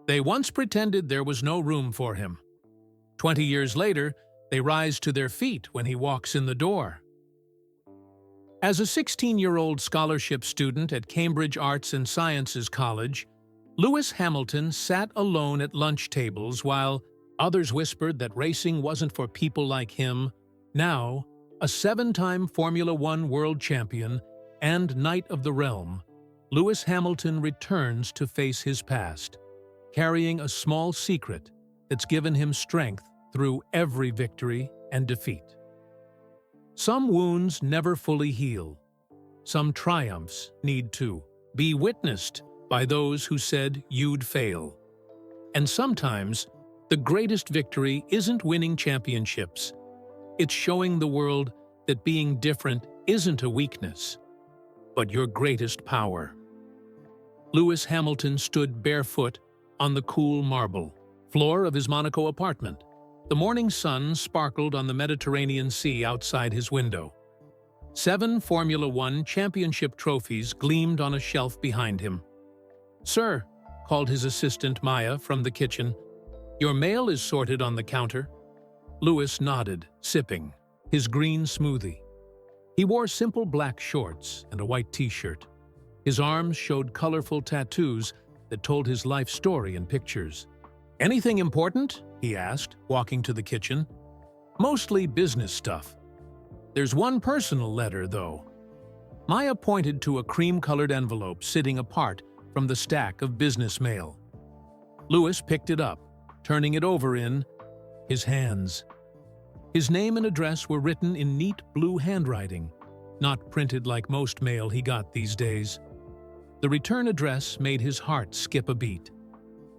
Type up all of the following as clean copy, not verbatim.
They once pretended there was no room for him. 20 years later, they rise to their feet when he walks in the door. As a 16-year-old scholarship student at Cambridge Arts and Sciences College, Lewis Hamilton sat alone at lunch tables while others whispered that racing wasn't for people like him. Now, a 7-time Formula One world champion and Knight of the Realm, Lewis Hamilton returns to face his past, carrying a small secret that's given him strength through every victory and defeat. Some wounds never fully heal. Some triumphs need to be witnessed by those who said you'd fail. And sometimes, the greatest victory isn't winning championships. It's showing the world that being different isn't a weakness, but your greatest power. Lewis Hamilton stood barefoot on the cool marble floor of his Monaco apartment. The morning sun sparkled on the Mediterranean Sea outside his window. 7 Formula One championship trophies gleamed on a shelf behind him. "Sir," called his assistant Maya from the kitchen, "your mail is sorted on the counter." Lewis nodded, sipping his green smoothie. He wore simple black shorts and a white t-shirt. His arms showed colorful tattoos that told his life story in pictures. "Anything important?" he asked, walking to the kitchen. "Mostly business stuff. There's one personal letter, though." Maya pointed to a cream-colored envelope sitting apart from the stack of business mail. Lewis picked it up, turning it over in his hands. His name and address were written in neat blue handwriting, not printed like most mail he got these days. The return address made his heart skip a beat.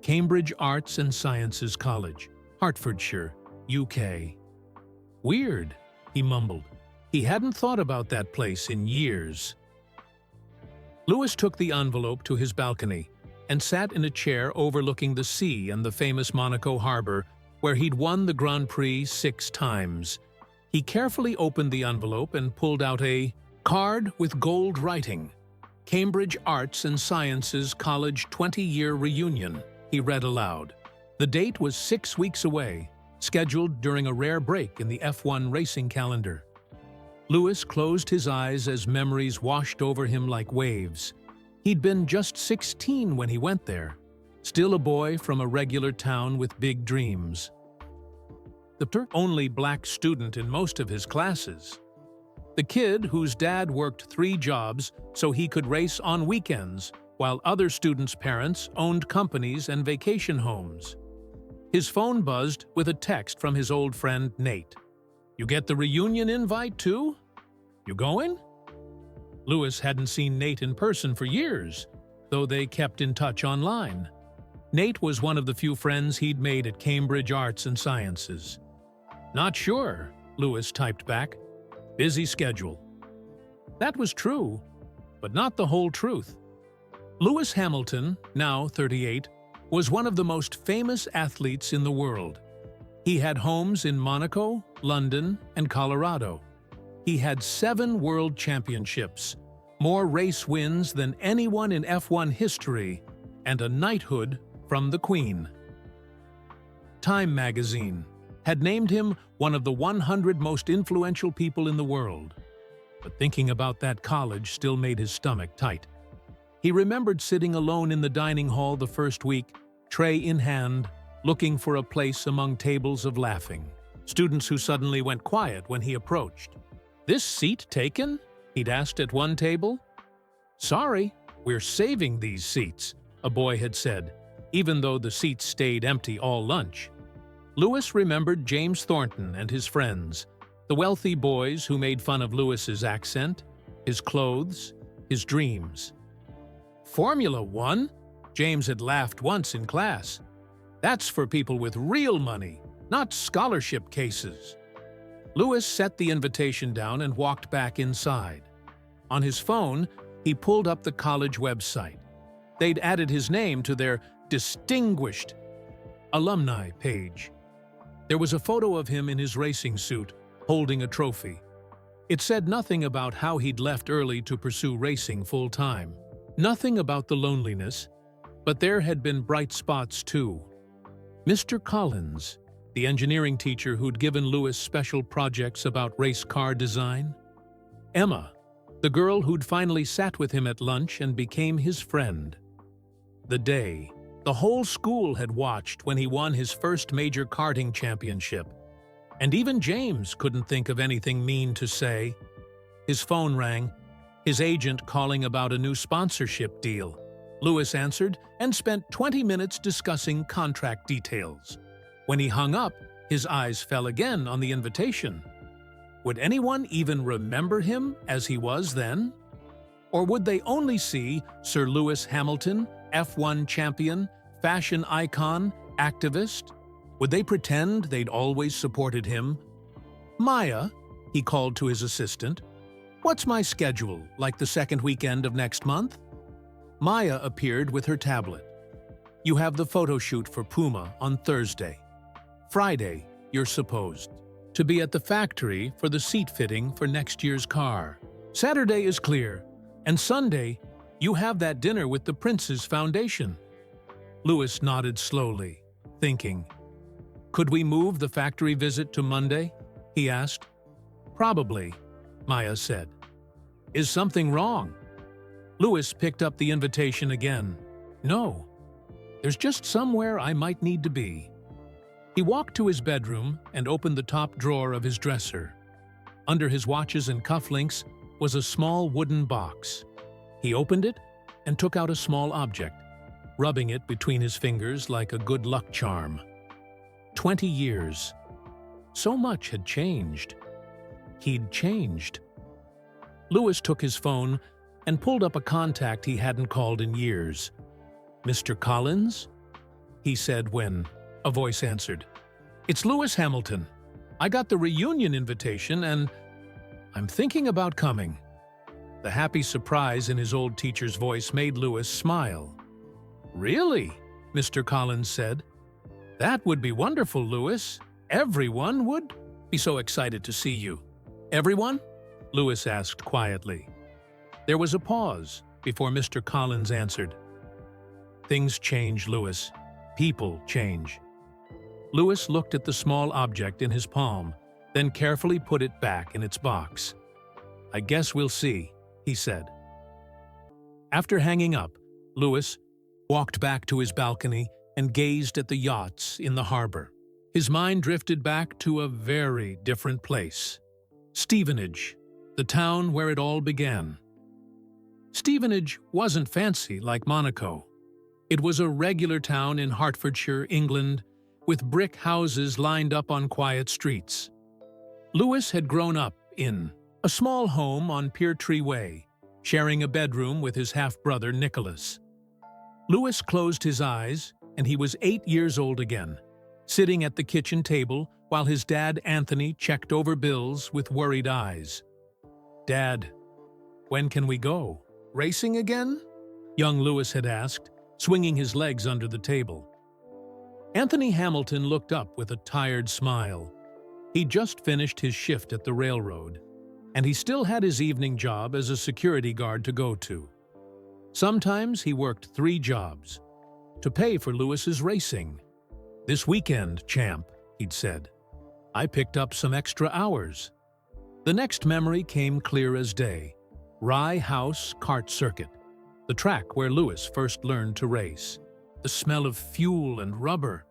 Cambridge Arts and Sciences College, Hertfordshire, UK. "Weird," he mumbled. He hadn't thought about that place in years. Lewis took the envelope to his balcony and sat in a chair overlooking the sea and the famous Monaco harbor, where he'd won the Grand Prix 6 times. He carefully opened the envelope and pulled out a card with gold writing. "Cambridge Arts and Sciences College 20-year reunion," he read aloud. The date was 6 weeks away, scheduled during a rare break in the F1 racing calendar. Lewis closed his eyes as memories washed over him like waves. He'd been just 16 when he went there, still a boy from a regular town with big dreams. The only black student in most of his classes. The kid whose dad worked 3 jobs so he could race on weekends, while other students' parents owned companies and vacation homes. His phone buzzed with a text from his old friend Nate. "You get the reunion invite too? You going?" Lewis hadn't seen Nate in person for years, though they kept in touch online. Nate was one of the few friends he'd made at Cambridge Arts and Sciences. "Not sure," Lewis typed back. "Busy schedule." That was true, but not the whole truth. Lewis Hamilton, now 38, was one of the most famous athletes in the world. He had homes in Monaco, London, and Colorado. He had 7 world championships, more race wins than anyone in F1 history, and a knighthood from the Queen. Time magazine had named him one of the 100 most influential people in the world. But thinking about that college still made his stomach tight. He remembered sitting alone in the dining hall the first week, tray in hand, looking for a place among tables of laughing students who suddenly went quiet when he approached. "This seat taken?" he'd asked at one table. "Sorry, we're saving these seats," a boy had said, even though the seats stayed empty all lunch. Lewis remembered James Thornton and his friends, the wealthy boys who made fun of Lewis's accent, his clothes, his dreams. "Formula One?" James had laughed once in class. "That's for people with real money, not scholarship cases." Lewis set the invitation down and walked back inside. On his phone, he pulled up the college website. They'd added his name to their distinguished alumni page. There was a photo of him in his racing suit, holding a trophy. It said nothing about how he'd left early to pursue racing full-time. Nothing about the loneliness, But there had been bright spots too. Mr. Collins, the engineering teacher who'd given Lewis special projects about race car design. Emma, the girl who'd finally sat with him at lunch and became his friend. The day the whole school had watched when he won his first major karting championship. And even James couldn't think of anything mean to say. His phone rang, his agent calling about a new sponsorship deal. Lewis answered and spent 20 minutes discussing contract details. When he hung up, his eyes fell again on the invitation. Would anyone even remember him as he was then? Or would they only see Sir Lewis Hamilton, F1 champion, fashion icon, activist? Would they pretend they'd always supported him? Maya, he called to his assistant, what's my schedule, like the second weekend of next month? Maya appeared with her tablet. You have the photo shoot for Puma on Thursday. Friday, you're supposed to be at the factory for the seat fitting for next year's car. Saturday is clear, and Sunday, you have that dinner with the Prince's Foundation. Lewis nodded slowly, thinking. Could we move the factory visit to Monday? He asked. Probably, Maya said. Is something wrong? Lewis picked up the invitation again. No, there's just somewhere I might need to be. He walked to his bedroom and opened the top drawer of his dresser. Under his watches and cufflinks was a small wooden box. He opened it and took out a small object, rubbing it between his fingers like a good luck charm. 20 years. So much had changed. He'd changed. Lewis took his phone and pulled up a contact he hadn't called in years. Mr. Collins? He said when a voice answered. It's Lewis Hamilton. I got the reunion invitation and I'm thinking about coming. The happy surprise in his old teacher's voice made Lewis smile. Really? Mr. Collins said. That would be wonderful, Lewis. Everyone would be so excited to see you. Everyone? Lewis asked quietly. There was a pause before Mr. Collins answered. Things change, Lewis. People change. Lewis looked at the small object in his palm, then carefully put it back in its box. I guess we'll see, he said. After hanging up, Lewis walked back to his balcony and gazed at the yachts in the harbor. His mind drifted back to a very different place. Stevenage, the town where it all began. Stevenage wasn't fancy like Monaco. It was a regular town in Hertfordshire, England, with brick houses lined up on quiet streets. Lewis had grown up in a small home on Peartree Way, sharing a bedroom with his half-brother Nicholas. Lewis closed his eyes, and he was 8 years old again, sitting at the kitchen table while his dad Anthony checked over bills with worried eyes. Dad, when can we go? Racing again? Young Lewis had asked, swinging his legs under the table. Anthony Hamilton looked up with a tired smile. He'd just finished his shift at the railroad, and he still had his evening job as a security guard to go to. Sometimes he worked 3 jobs to pay for Lewis's racing. This weekend, champ, he'd said. I picked up some extra hours. The next memory came clear as day. Rye House Kart Circuit, the track where Lewis first learned to race. The smell of fuel and rubber,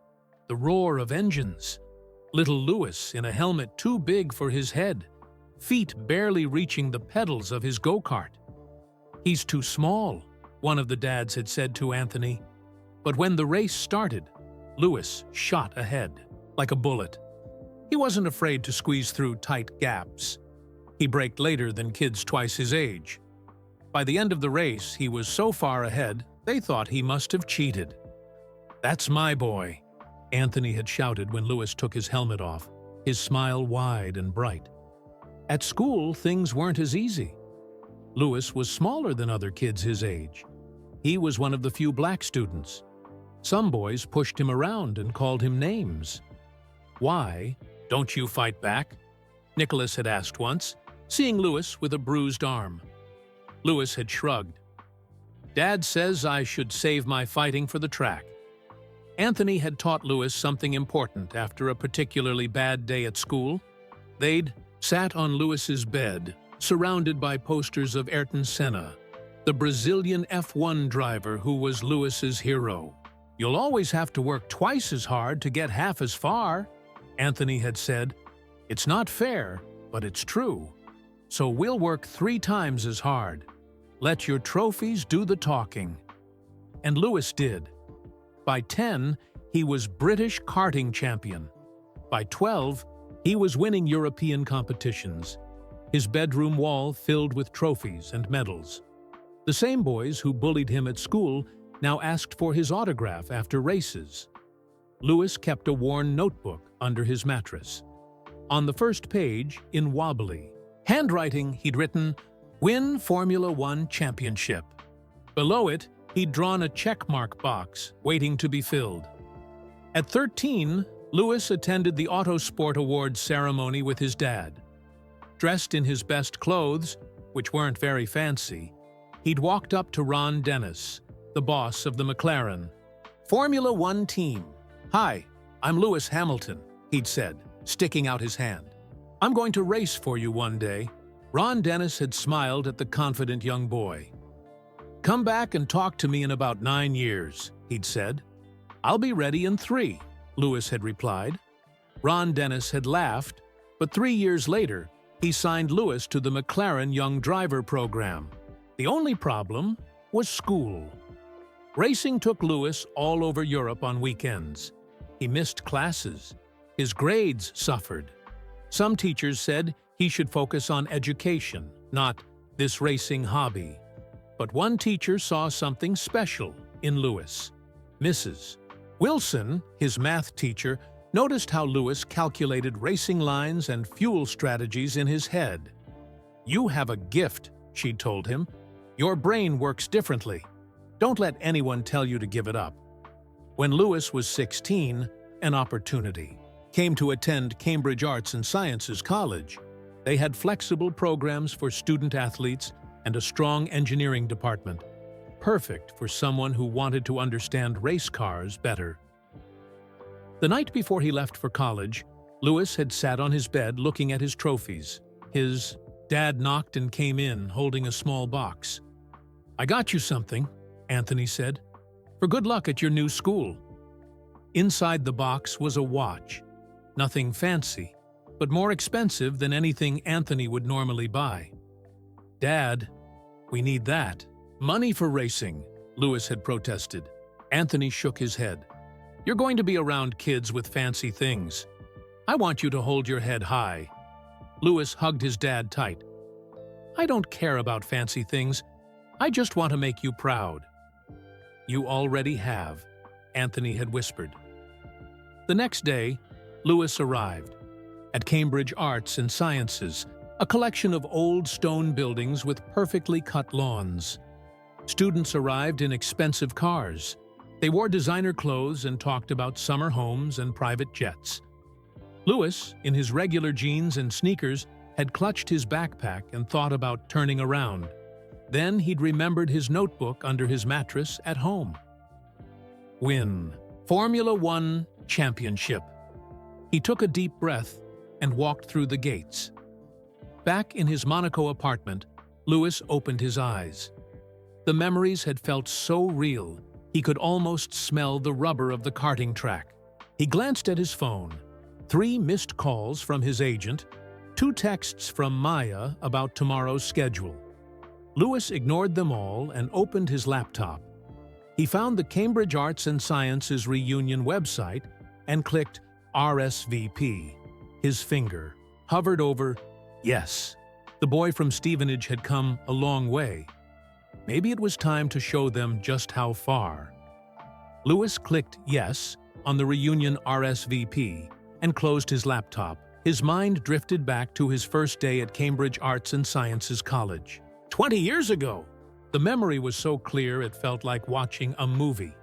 the roar of engines. Little Lewis in a helmet too big for his head, feet barely reaching the pedals of his go-kart. He's too small, one of the dads had said to Anthony. But when the race started, Lewis shot ahead, like a bullet. He wasn't afraid to squeeze through tight gaps. He braked later than kids twice his age. By the end of the race, he was so far ahead, they thought he must have cheated. That's my boy, Anthony had shouted when Lewis took his helmet off, his smile wide and bright. At school, things weren't as easy. Lewis was smaller than other kids his age. He was one of the few black students. Some boys pushed him around and called him names. Why don't you fight back? Nicholas had asked once, seeing Lewis with a bruised arm. Lewis had shrugged. Dad says I should save my fighting for the track. Anthony had taught Lewis something important after a particularly bad day at school. They'd sat on Lewis's bed, surrounded by posters of Ayrton Senna, the Brazilian F1 driver who was Lewis's hero. "You'll always have to work twice as hard to get half as far," Anthony had said. "It's not fair, but it's true. So we'll work 3 times as hard. Let your trophies do the talking." And Lewis did. By 10, he was British karting champion. By 12, he was winning European competitions, his bedroom wall filled with trophies and medals. The same boys who bullied him at school now asked for his autograph after races. Lewis kept a worn notebook under his mattress. On the first page, in wobbly handwriting, he'd written, "Win Formula One Championship." Below it, he'd drawn a checkmark box waiting to be filled. At 13, Lewis attended the Autosport Awards ceremony with his dad. Dressed in his best clothes, which weren't very fancy, he'd walked up to Ron Dennis, the boss of the McLaren Formula One team. "Hi, I'm Lewis Hamilton," he'd said, sticking out his hand. "I'm going to race for you one day." Ron Dennis had smiled at the confident young boy. "Come back and talk to me in about 9 years," he'd said. "I'll be ready in 3, Lewis had replied. Ron Dennis had laughed, but 3 years later, he signed Lewis to the McLaren Young Driver program. The only problem was school. Racing took Lewis all over Europe on weekends. He missed classes. His grades suffered. Some teachers said he should focus on education, not this racing hobby. But one teacher saw something special in Lewis. Mrs. Wilson, his math teacher, noticed how Lewis calculated racing lines and fuel strategies in his head. "You have a gift," she told him. "Your brain works differently. Don't let anyone tell you to give it up." When Lewis was 16, an opportunity came to attend Cambridge Arts and Sciences College. They had flexible programs for student athletes and a strong engineering department, perfect for someone who wanted to understand race cars better. The night before he left for college, Lewis had sat on his bed looking at his trophies. His dad knocked and came in, holding a small box. "I got you something," Anthony said, "for good luck at your new school." Inside the box was a watch. Nothing fancy, but more expensive than anything Anthony would normally buy. "Dad, we need that. Money for racing," Lewis had protested. Anthony shook his head. "You're going to be around kids with fancy things. I want you to hold your head high." Lewis hugged his dad tight. "I don't care about fancy things. I just want to make you proud." "You already have," Anthony had whispered. The next day, Lewis arrived. At Cambridge Arts and Sciences, a collection of old stone buildings with perfectly cut lawns. Students arrived in expensive cars. They wore designer clothes and talked about summer homes and private jets. Lewis, in his regular jeans and sneakers, had clutched his backpack and thought about turning around. Then he'd remembered his notebook under his mattress at home. Win Formula One Championship. He took a deep breath and walked through the gates. Back in his Monaco apartment, Lewis opened his eyes. The memories had felt so real, he could almost smell the rubber of the karting track. He glanced at his phone. 3 missed calls from his agent, 2 texts from Maya about tomorrow's schedule. Lewis ignored them all and opened his laptop. He found the Cambridge Arts and Sciences reunion website and clicked RSVP. His finger hovered over yes. The boy from Stevenage had come a long way. Maybe it was time to show them just how far. Lewis clicked yes on the reunion RSVP and closed his laptop. His mind drifted back to his first day at Cambridge Arts and Sciences College. 20 years ago! The memory was so clear it felt like watching a movie.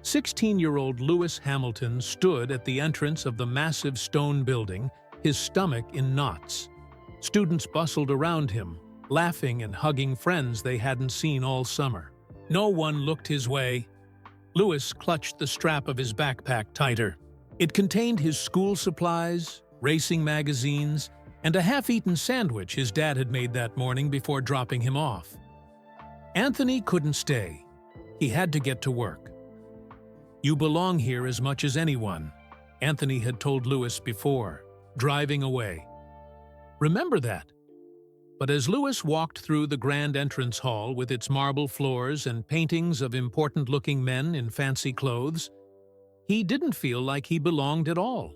16-year-old Lewis Hamilton stood at the entrance of the massive stone building, his stomach in knots. Students bustled around him, laughing and hugging friends they hadn't seen all summer. No one looked his way. Lewis clutched the strap of his backpack tighter. It contained his school supplies, racing magazines, and a half-eaten sandwich his dad had made that morning before dropping him off. Anthony couldn't stay. He had to get to work. "You belong here as much as anyone," Anthony had told Lewis before, driving away. "Remember that." But as Lewis walked through the grand entrance hall with its marble floors and paintings of important-looking men in fancy clothes, he didn't feel like he belonged at all.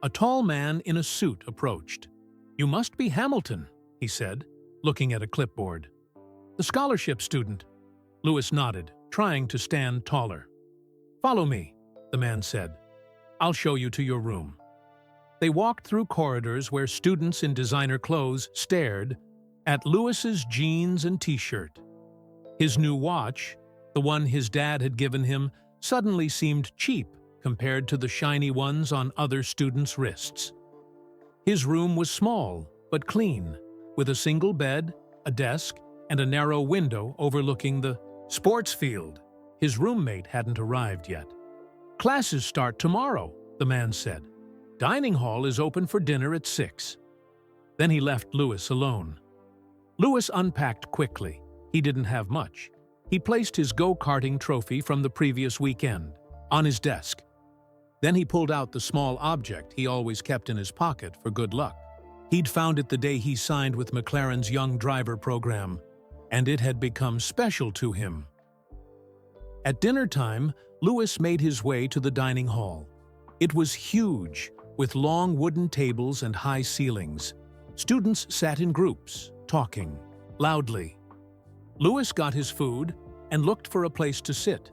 A tall man in a suit approached. "You must be Hamilton," he said, looking at a clipboard. "The scholarship student." Lewis nodded, trying to stand taller. "Follow me," the man said. "I'll show you to your room." They walked through corridors where students in designer clothes stared at Lewis's jeans and t-shirt. His new watch, the one his dad had given him, suddenly seemed cheap compared to the shiny ones on other students' wrists. His room was small but clean, with a single bed, a desk, and a narrow window overlooking the sports field. His roommate hadn't arrived yet. "Classes start tomorrow," the man said. "Dining hall is open for dinner at 6. Then he left Lewis alone. Lewis unpacked quickly. He didn't have much. He placed his go-karting trophy from the previous weekend on his desk. Then he pulled out the small object he always kept in his pocket for good luck. He'd found it the day he signed with McLaren's Young Driver program, and it had become special to him. At dinner time, Lewis made his way to the dining hall. It was huge, with long wooden tables and high ceilings. Students sat in groups, talking loudly. Lewis got his food and looked for a place to sit.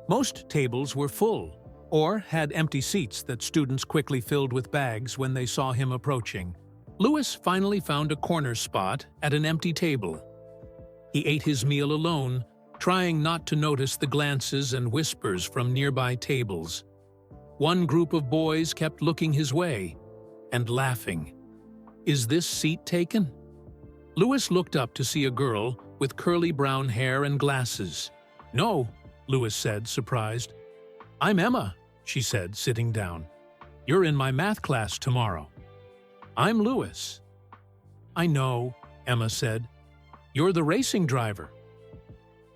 Most tables were full, or had empty seats that students quickly filled with bags when they saw him approaching. Lewis finally found a corner spot at an empty table. He ate his meal alone, trying not to notice the glances and whispers from nearby tables. One group of boys kept looking his way and laughing. "Is this seat taken?" Lewis looked up to see a girl with curly brown hair and glasses. "No," Lewis said, surprised. "I'm Emma," she said, sitting down. "You're in my math class tomorrow." "I'm Lewis." "I know," Emma said. "You're the racing driver."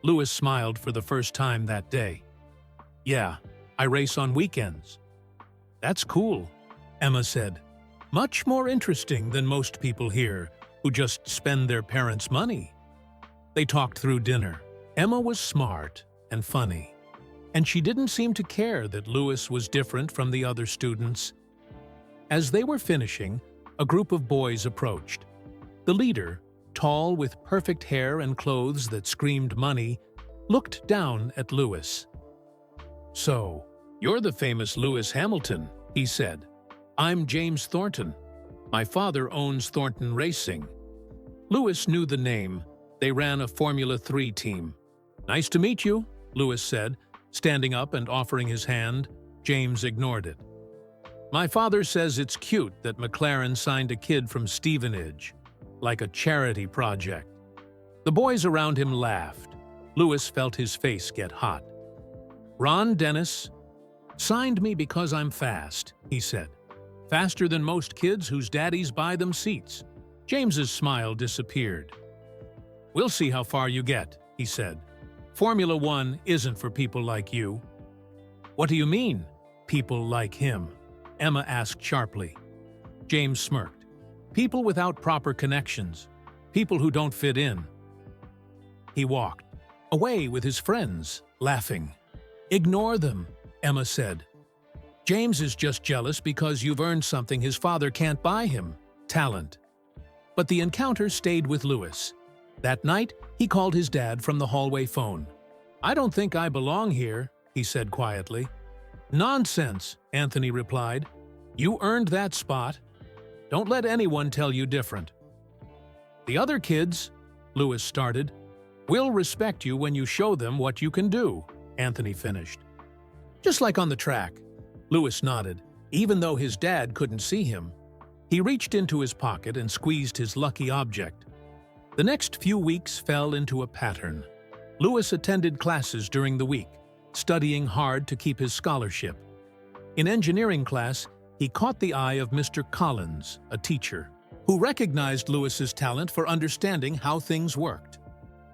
Lewis smiled for the first time that day. "Yeah, I race on weekends." "That's cool," Emma said. "Much more interesting than most people here, who just spend their parents' money." They talked through dinner. Emma was smart and funny, and she didn't seem to care that Lewis was different from the other students. As they were finishing, a group of boys approached. The leader, tall with perfect hair and clothes that screamed money, looked down at Lewis. "So, you're the famous Lewis Hamilton," he said. "I'm James Thornton. My father owns Thornton Racing." Lewis knew the name. They ran a Formula 3 team. "Nice to meet you," Lewis said, standing up and offering his hand. James ignored it. "My father says it's cute that McLaren signed a kid from Stevenage, like a charity project." The boys around him laughed. Lewis felt his face get hot. "Ron Dennis signed me because I'm fast," he said. "Faster than most kids whose daddies buy them seats." James's smile disappeared. "We'll see how far you get," he said. "Formula 1 isn't for people like you." "What do you mean, people like him?" Emma asked sharply. James smirked. "People without proper connections. People who don't fit in." He walked away with his friends, laughing. "Ignore them," Emma said. "James is just jealous because you've earned something his father can't buy him, talent." But the encounter stayed with Lewis. That night, he called his dad from the hallway phone. "I don't think I belong here," he said quietly. "Nonsense," Anthony replied. "You earned that spot. Don't let anyone tell you different." "The other kids," Lewis started, "will respect you when you show them what you can do," Anthony finished. "Just like on the track." Lewis nodded, even though his dad couldn't see him. He reached into his pocket and squeezed his lucky object. The next few weeks fell into a pattern. Lewis attended classes during the week, studying hard to keep his scholarship. In engineering class, he caught the eye of Mr. Collins, a teacher, who recognized Lewis's talent for understanding how things worked.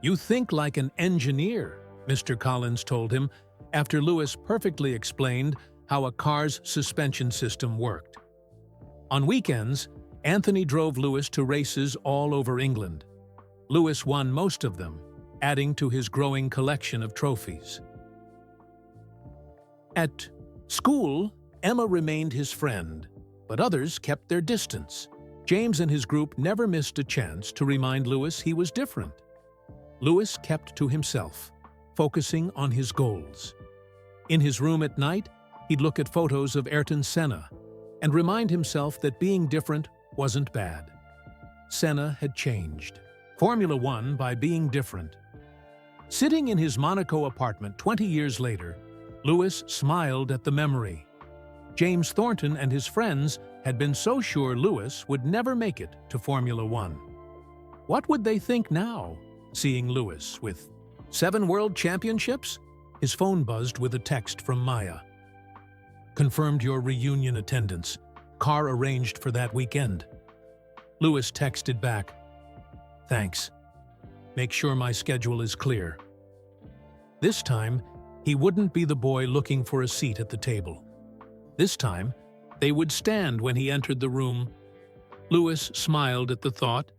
"You think like an engineer," Mr. Collins told him, after Lewis perfectly explained how a car's suspension system worked. On weekends, Anthony drove Lewis to races all over England. Lewis won most of them, adding to his growing collection of trophies. At school, Emma remained his friend, but others kept their distance. James and his group never missed a chance to remind Lewis he was different. Lewis kept to himself, focusing on his goals. In his room at night, he'd look at photos of Ayrton Senna and remind himself that being different wasn't bad. Senna had changed Formula One by being different. Sitting in his Monaco apartment 20 years later, Lewis smiled at the memory. James Thornton and his friends had been so sure Lewis would never make it to Formula One. What would they think now, seeing Lewis with 7 world championships? His phone buzzed with a text from Maya. "Confirmed your reunion attendance. Car arranged for that weekend." Lewis texted back, "Thanks. Make sure my schedule is clear." This time, he wouldn't be the boy looking for a seat at the table. This time, they would stand when he entered the room. Lewis smiled at the thought,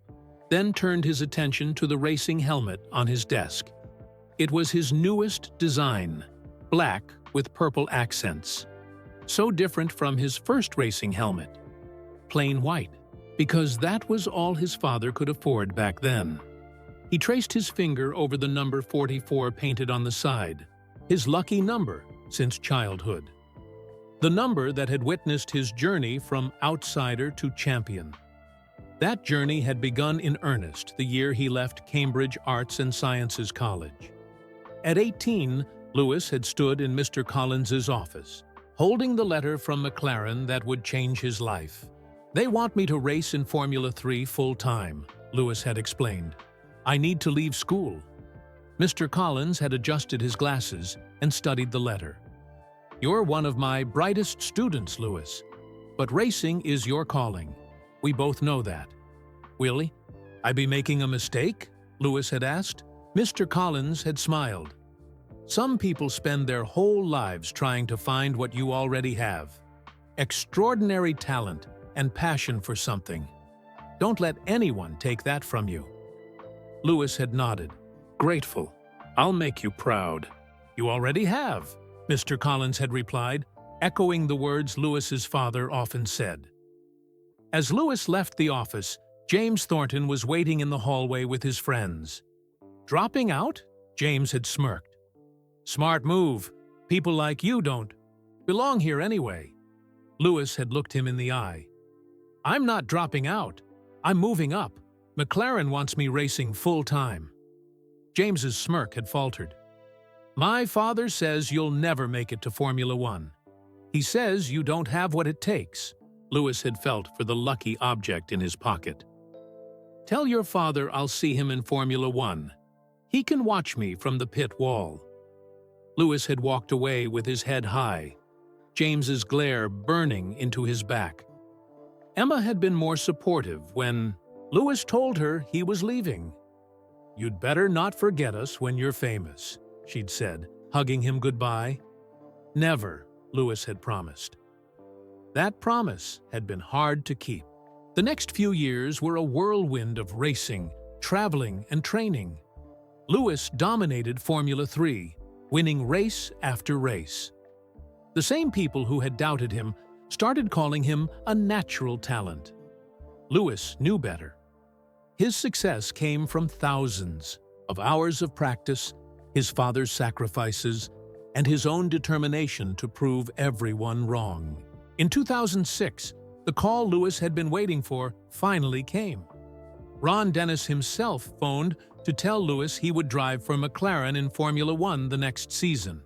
then turned his attention to the racing helmet on his desk. It was his newest design, black with purple accents. So different from his first racing helmet, plain white, because that was all his father could afford back then. He traced his finger over the number 44 painted on the side, his lucky number since childhood. The number that had witnessed his journey from outsider to champion. That journey had begun in earnest the year he left Cambridge Arts and Sciences College. At 18, Lewis had stood in Mr. Collins's office, holding the letter from McLaren that would change his life. "They want me to race in Formula 3 full-time," Lewis had explained. "I need to leave school." Mr. Collins had adjusted his glasses and studied the letter. "You're one of my brightest students, Lewis, but racing is your calling. We both know that." "Will I be making a mistake?" Lewis had asked. Mr. Collins had smiled. "Some people spend their whole lives trying to find what you already have. Extraordinary talent and passion for something. Don't let anyone take that from you." Lewis had nodded, grateful. "I'll make you proud." "You already have," Mr. Collins had replied, echoing the words Lewis's father often said. As Lewis left the office, James Thornton was waiting in the hallway with his friends. "Dropping out?" James had smirked. "Smart move. People like you don't belong here anyway." Lewis had looked him in the eye. "I'm not dropping out. I'm moving up. McLaren wants me racing full-time." James's smirk had faltered. "My father says you'll never make it to Formula One. He says you don't have what it takes." Lewis had felt for the lucky object in his pocket. "Tell your father I'll see him in Formula One. He can watch me from the pit wall." Lewis had walked away with his head high, James's glare burning into his back. Emma had been more supportive when Lewis told her he was leaving. "You'd better not forget us when you're famous," she'd said, hugging him goodbye. "Never," Lewis had promised. That promise had been hard to keep. The next few years were a whirlwind of racing, traveling, and training. Lewis dominated Formula 3, winning race after race. The same people who had doubted him started calling him a natural talent. Lewis knew better. His success came from thousands of hours of practice, his father's sacrifices, and his own determination to prove everyone wrong. In 2006, the call Lewis had been waiting for finally came. Ron Dennis himself phoned to tell Lewis he would drive for McLaren in Formula One the next season.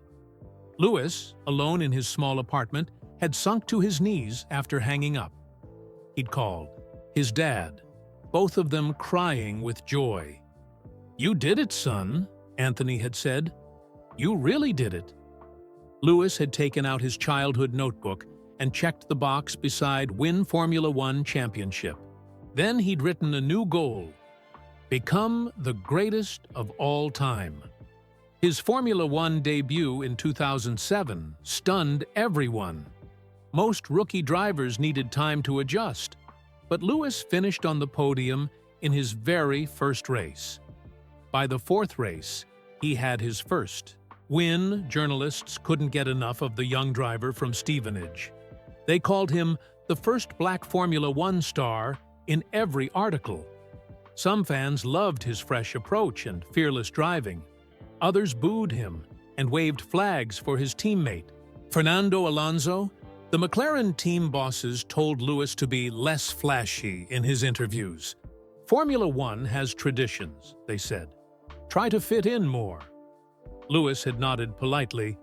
Lewis, alone in his small apartment, had sunk to his knees after hanging up. He'd called his dad, both of them crying with joy. "You did it, son," Anthony had said. "You really did it." Lewis had taken out his childhood notebook and checked the box beside Win Formula One Championship. Then he'd written a new goal: become the greatest of all time. His Formula One debut in 2007 stunned everyone. Most rookie drivers needed time to adjust, but Lewis finished on the podium in his very first race. By the fourth race, he had his first win. Journalists couldn't get enough of the young driver from Stevenage. They called him the first black Formula One star in every article. Some fans loved his fresh approach and fearless driving. Others booed him and waved flags for his teammate, Fernando Alonso. The McLaren team bosses told Lewis to be less flashy in his interviews. "Formula One has traditions," they said. "Try to fit in more." Lewis had nodded politely,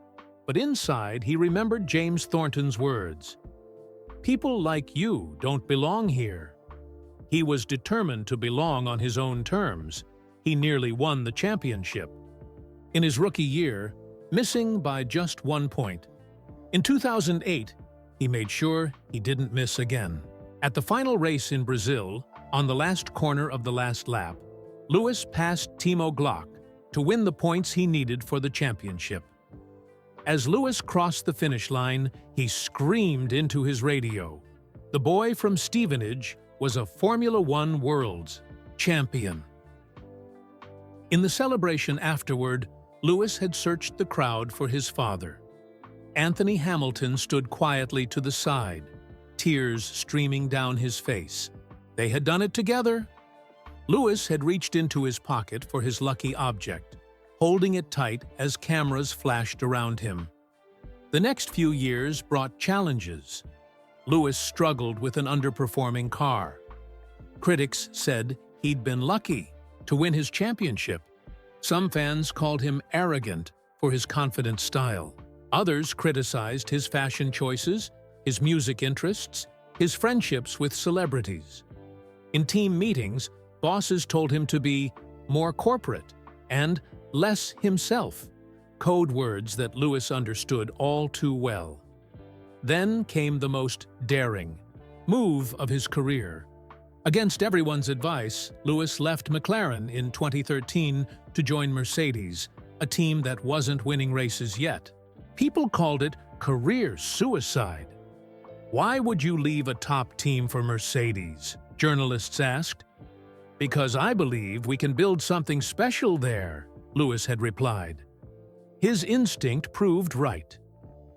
but inside he remembered James Thornton's words. "People like you don't belong here." He was determined to belong on his own terms. He nearly won the championship. In his rookie year, missing by just 1 point. In 2008, he made sure he didn't miss again. At the final race in Brazil, on the last corner of the last lap, Lewis passed Timo Glock to win the points he needed for the championship. As Lewis crossed the finish line, he screamed into his radio. The boy from Stevenage was a Formula One World's champion. In the celebration afterward, Lewis had searched the crowd for his father. Anthony Hamilton stood quietly to the side, tears streaming down his face. They had done it together. Lewis had reached into his pocket for his lucky object, holding it tight as cameras flashed around him. The next few years brought challenges. Lewis struggled with an underperforming car. Critics said he'd been lucky to win his championship. Some fans called him arrogant for his confident style. Others criticized his fashion choices, his music interests, his friendships with celebrities. In team meetings, bosses told him to be more corporate and less himself, code words that Lewis understood all too well. Then came the most daring move of his career. Against everyone's advice, Lewis left McLaren in 2013 to join Mercedes, a team that wasn't winning races yet. People called it career suicide. "Why would you leave a top team for Mercedes?" journalists asked. "Because I believe we can build something special there," Lewis had replied. His instinct proved right.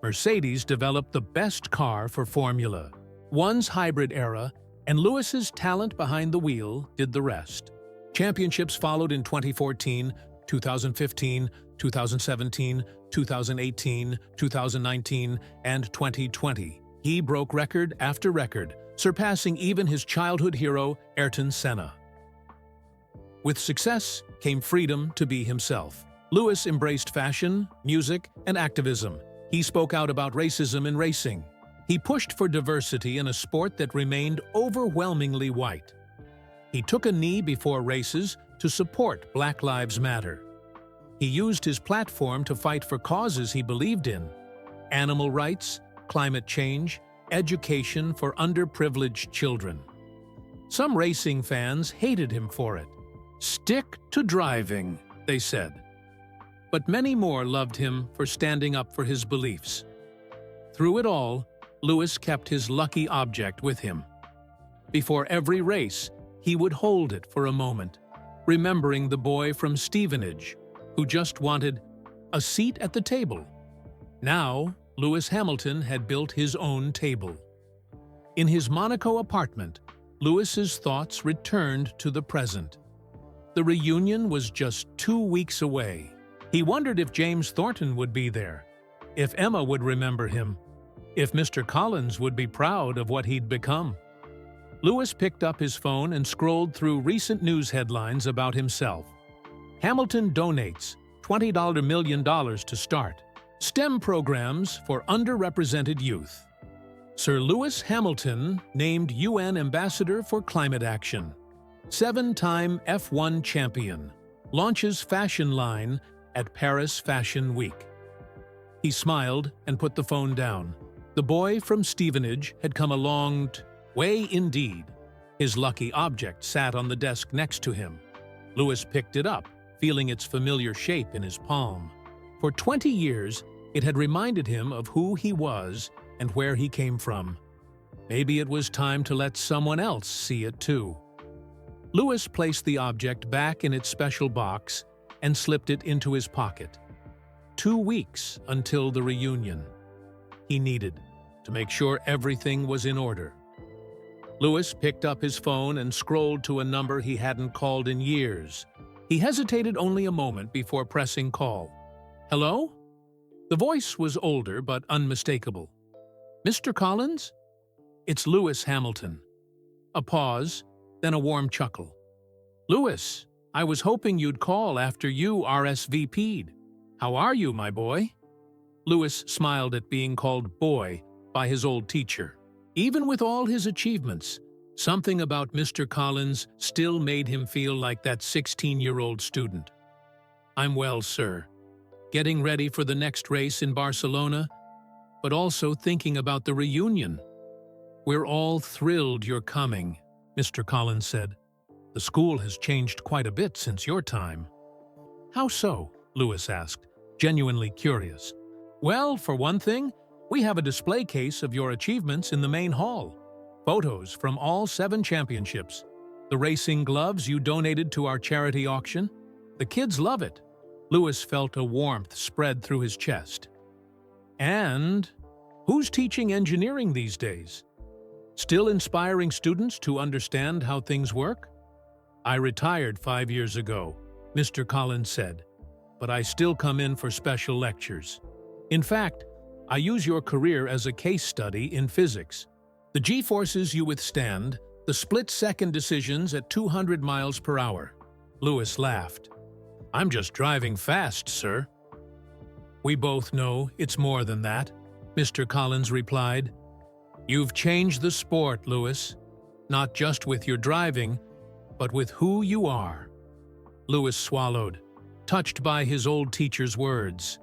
Mercedes developed the best car for Formula One's hybrid era, and Lewis's talent behind the wheel did the rest. Championships followed in 2014, 2015, 2017, 2018, 2019, and 2020. He broke record after record, surpassing even his childhood hero, Ayrton Senna. With success came freedom to be himself. Lewis embraced fashion, music, and activism. He spoke out about racism in racing. He pushed for diversity in a sport that remained overwhelmingly white. He took a knee before races to support Black Lives Matter. He used his platform to fight for causes he believed in: animal rights, climate change, education for underprivileged children. Some racing fans hated him for it. "Stick to driving," they said. But many more loved him for standing up for his beliefs. Through it all, Lewis kept his lucky object with him. Before every race, he would hold it for a moment, remembering the boy from Stevenage who just wanted a seat at the table. Now, Lewis Hamilton had built his own table. In his Monaco apartment, Lewis's thoughts returned to the present. The reunion was just 2 weeks away. He wondered if James Thornton would be there, if Emma would remember him, if Mr. Collins would be proud of what he'd become. Lewis picked up his phone and scrolled through recent news headlines about himself. Hamilton donates $20 million to start STEM programs for underrepresented youth. Sir Lewis Hamilton named UN Ambassador for Climate Action. 7-time F1 champion. launches fashion line at Paris Fashion Week. He smiled and put the phone down. The boy from Stevenage had come a long way indeed. His lucky object sat on the desk next to him. Louis picked it up, feeling its familiar shape in his palm. For 20 years, it had reminded him of who he was and where he came from. Maybe it was time to let someone else see it too. Louis placed the object back in its special box and slipped it into his pocket. 2 weeks until the reunion. He needed to make sure everything was in order. Louis picked up his phone and scrolled to a number he hadn't called in years. He hesitated only a moment before pressing call. Hello? The voice was older but unmistakable. Mr. Collins? It's Lewis Hamilton. A pause, then a warm chuckle. Louis, I was hoping you'd call after you RSVP'd. How are you, my boy? Louis smiled at being called boy by his old teacher. Even with all his achievements, something about Mr. Collins still made him feel like that 16-year-old student. I'm well, sir. Getting ready for the next race in Barcelona, but also thinking about the reunion. We're all thrilled you're coming, Mr. Collins said. The school has changed quite a bit since your time. How so? Louis asked, genuinely curious. Well, for one thing, we have a display case of your achievements in the main hall. Photos from all 7 championships. The racing gloves you donated to our charity auction. The kids love it. Louis felt a warmth spread through his chest. And who's teaching engineering these days? Still inspiring students to understand how things work? I retired 5 years ago, Mr. Collins said, but I still come in for special lectures. In fact, I use your career as a case study in physics. The G-forces you withstand, the split-second decisions at 200 miles per hour. Louis laughed. I'm just driving fast, sir. We both know it's more than that, Mr. Collins replied. You've changed the sport, Louis, not just with your driving, but with who you are. Louis swallowed, touched by his old teacher's words.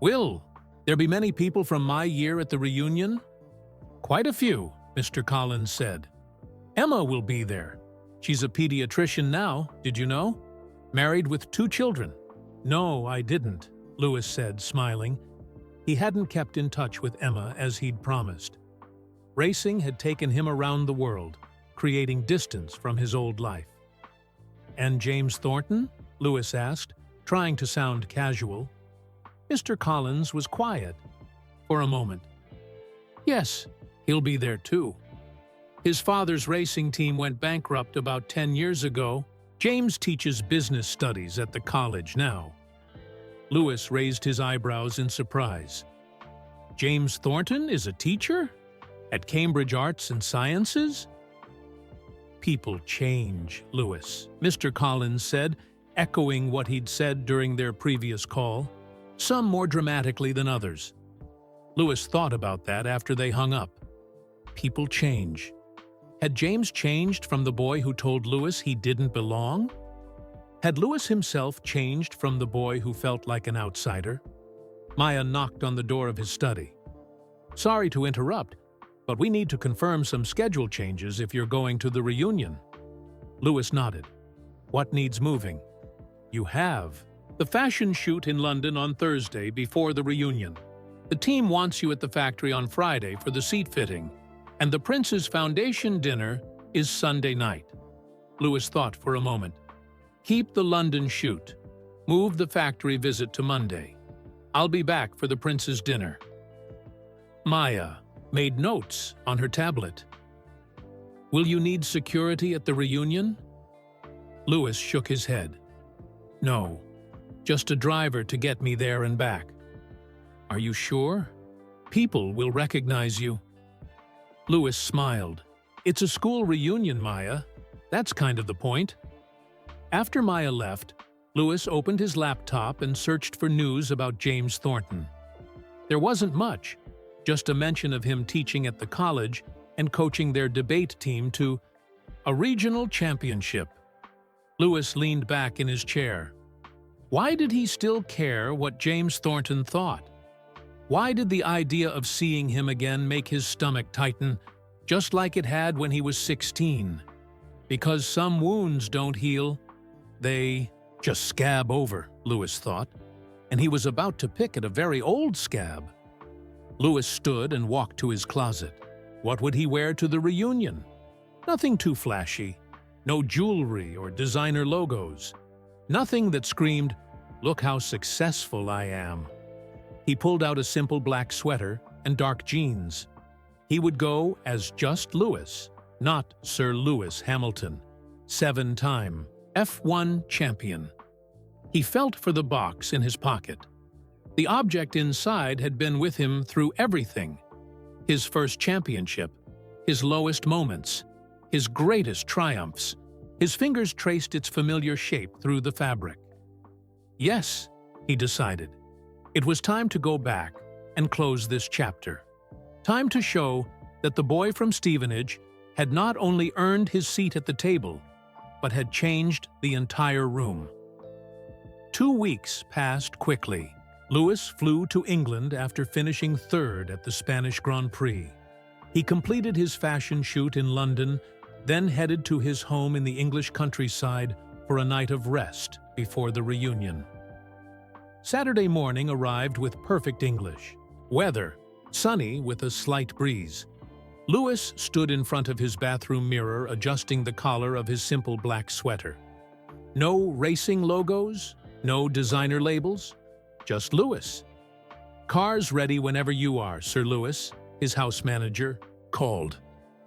Will there be many people from my year at the reunion? Quite a few, Mr. Collins said. Emma will be there. She's a pediatrician now, did you know? Married with 2 children. No, I didn't, Louis said, smiling. He hadn't kept in touch with Emma as he'd promised. Racing had taken him around the world, creating distance from his old life. And James Thornton? Louis asked, trying to sound casual. Mr. Collins was quiet for a moment. Yes, he'll be there too. His father's racing team went bankrupt about 10 years ago. James teaches business studies at the college now. Louis raised his eyebrows in surprise. James Thornton is a teacher? At Cambridge Arts and Sciences? People change, Louis, Mr. Collins said, echoing what he'd said during their previous call, some more dramatically than others. Louis thought about that after they hung up. People change. Had James changed from the boy who told Louis he didn't belong? Had Louis himself changed from the boy who felt like an outsider? Maya knocked on the door of his study. Sorry to interrupt, but we need to confirm some schedule changes if you're going to the reunion. Louis nodded. What needs moving? You have the fashion shoot in London on Thursday before the reunion. The team wants you at the factory on Friday for the seat fitting, and the Prince's Foundation dinner is Sunday night. Louis thought for a moment. Keep the London shoot. Move the factory visit to Monday. I'll be back for the Prince's dinner. Maya made notes on her tablet. Will you need security at the reunion? Louis shook his head. No, just a driver to get me there and back. Are you sure? People will recognize you. Louis smiled. It's a school reunion, Maya. That's kind of the point. After Maya left, Louis opened his laptop and searched for news about James Thornton. There wasn't much, just a mention of him teaching at the college and coaching their debate team to a regional championship. Lewis leaned back in his chair. Why did he still care what James Thornton thought? Why did the idea of seeing him again make his stomach tighten, just like it had when he was 16? Because some wounds don't heal, they just scab over, Lewis thought, and he was about to pick at a very old scab. Lewis stood and walked to his closet. What would he wear to the reunion? Nothing too flashy. No jewelry or designer logos. Nothing that screamed, "Look how successful I am." He pulled out a simple black sweater and dark jeans. He would go as just Lewis, not Sir Lewis Hamilton, 7-time F1 champion. He felt for the box in his pocket. The object inside had been with him through everything. His first championship, his lowest moments, his greatest triumphs. His fingers traced its familiar shape through the fabric. Yes, he decided. It was time to go back and close this chapter. Time to show that the boy from Stevenage had not only earned his seat at the table, but had changed the entire room. 2 weeks passed quickly. Lewis flew to England after finishing third at the Spanish Grand Prix. He completed his fashion shoot in London, then headed to his home in the English countryside for a night of rest before the reunion. Saturday morning arrived with perfect English. Weather, sunny with a slight breeze. Lewis stood in front of his bathroom mirror adjusting the collar of his simple black sweater. No racing logos, no designer labels, just Lewis. "Car's ready whenever you are, Sir Lewis," his house manager called.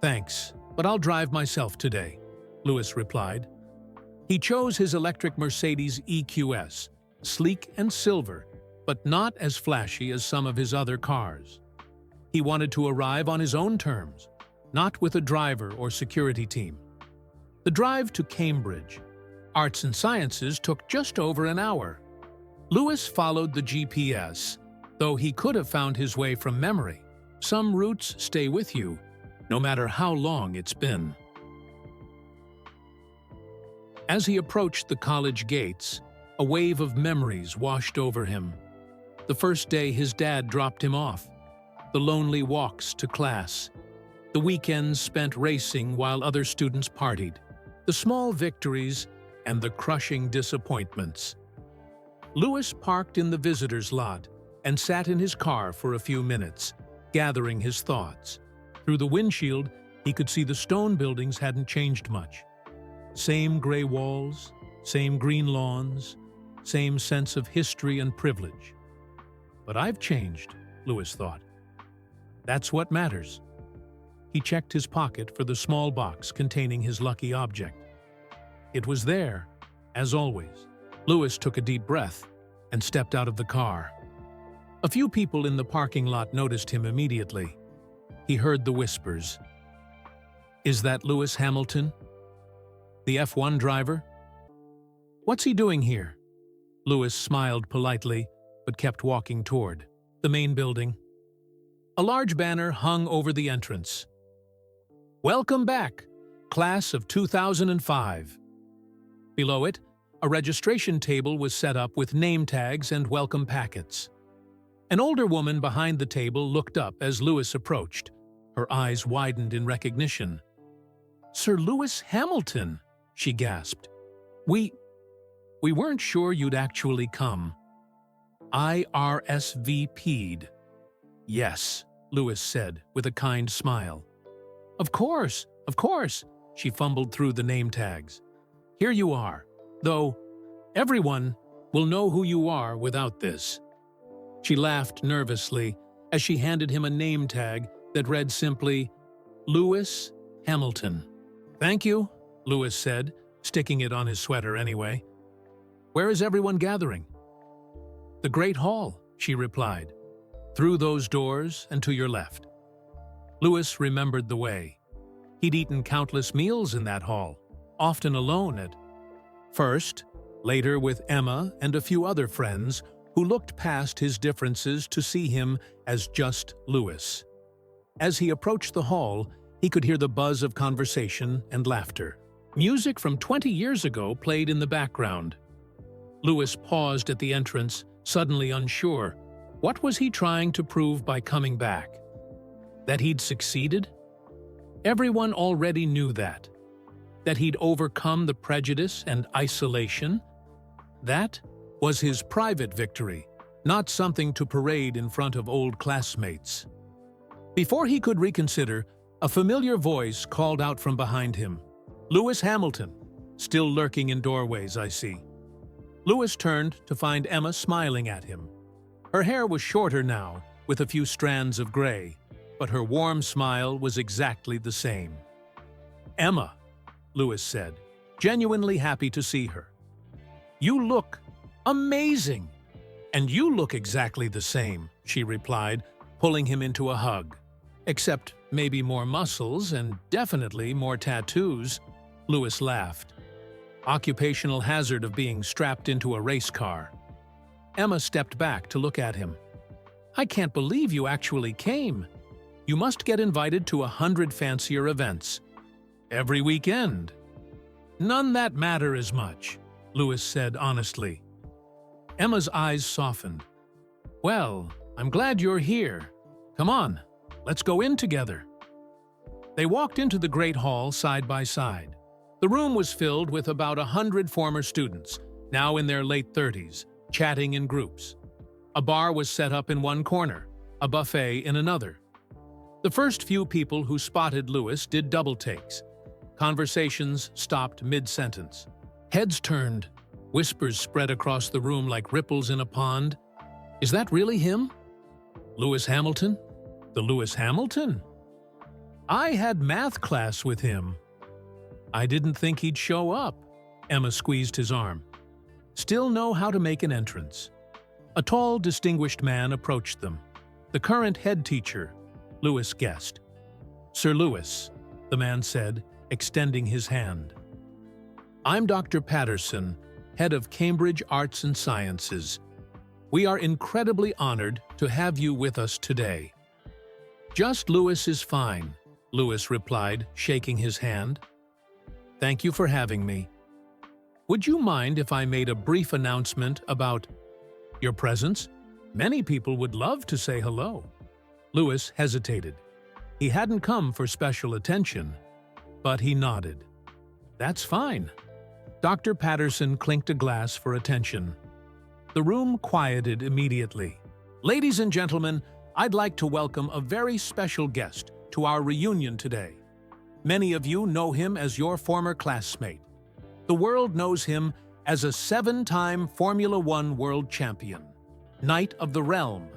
"Thanks, but I'll drive myself today," Lewis replied. He chose his electric Mercedes EQS, sleek and silver, but not as flashy as some of his other cars. He wanted to arrive on his own terms, not with a driver or security team. The drive to Cambridge, Arts and Sciences, took just over an hour. Lewis followed the GPS, though he could have found his way from memory. Some routes stay with you, no matter how long it's been. As he approached the college gates, a wave of memories washed over him. The first day his dad dropped him off, the lonely walks to class, the weekends spent racing while other students partied, the small victories and the crushing disappointments. Lewis parked in the visitor's lot and sat in his car for a few minutes, gathering his thoughts. Through the windshield, he could see the stone buildings hadn't changed much. Same gray walls, same green lawns, same sense of history and privilege. But I've changed, Lewis thought. That's what matters. He checked his pocket for the small box containing his lucky object. It was there, as always. Lewis took a deep breath and stepped out of the car. A few people in the parking lot noticed him immediately. He heard the whispers. "Is that Lewis Hamilton? The F1 driver? What's he doing here?" Lewis smiled politely, but kept walking toward the main building. A large banner hung over the entrance. "Welcome back, class of 2005. Below it, a registration table was set up with name tags and welcome packets. An older woman behind the table looked up as Lewis approached. Her eyes widened in recognition. "Sir Lewis Hamilton," she gasped. We weren't sure you'd actually come." "I RSVP'd. "Yes," Lewis said with a kind smile. Of course, she fumbled through the name tags. "Here you are, though everyone will know who you are without this." She laughed nervously as she handed him a name tag that read simply, "Lewis Hamilton." "Thank you," Lewis said, sticking it on his sweater anyway. "Where is everyone gathering?" "The Great Hall," she replied. "Through those doors and to your left." Lewis remembered the way. He'd eaten countless meals in that hall, often alone at first, later with Emma and a few other friends who looked past his differences to see him as just Lewis. As he approached the hall, he could hear the buzz of conversation and laughter. Music from 20 years ago played in the background. Lewis paused at the entrance, suddenly unsure. What was he trying to prove by coming back? That he'd succeeded? Everyone already knew that. That he'd overcome the prejudice and isolation? That was his private victory, not something to parade in front of old classmates. Before he could reconsider, a familiar voice called out from behind him. "Lewis Hamilton, still lurking in doorways, I see." Lewis turned to find Emma smiling at him. Her hair was shorter now, with a few strands of gray, but her warm smile was exactly the same. "Emma," Lewis said, genuinely happy to see her. "You look amazing!" "And you look exactly the same," she replied, pulling him into a hug. "Except maybe more muscles and definitely more tattoos." Lewis laughed. Occupational hazard of being strapped into a race car. Emma stepped back to look at him. "I can't believe you actually came. You must get invited to 100 fancier events. Every weekend." "None that matter as much," Lewis said honestly. Emma's eyes softened. "Well, I'm glad you're here. Come on, let's go in together." They walked into the great hall side by side. The room was filled with about 100 former students, now in their late 30s, chatting in groups. A bar was set up in one corner, a buffet in another. The first few people who spotted Lewis did double takes. Conversations stopped mid-sentence. Heads turned. Whispers spread across the room like ripples in a pond. "Is that really him? Lewis Hamilton? The Lewis Hamilton? I had math class with him. I didn't think he'd show up." Emma squeezed his arm. "Still know how to make an entrance." A tall, distinguished man approached them. The current head teacher, Lewis guessed. "Sir Lewis," the man said, extending his hand. "I'm Dr. Patterson, head of Cambridge Arts and Sciences. We are incredibly honored to have you with us today." "Just Lewis is fine," Lewis replied, shaking his hand. "Thank you for having me. Would you mind if I made a brief announcement about your presence? Many people would love to say hello." Lewis hesitated. He hadn't come for special attention, but he nodded. "That's fine." Dr. Patterson clinked a glass for attention. The room quieted immediately. "Ladies and gentlemen, I'd like to welcome a very special guest to our reunion today. Many of you know him as your former classmate. The world knows him as a 7-time Formula One world champion, Knight of the Realm,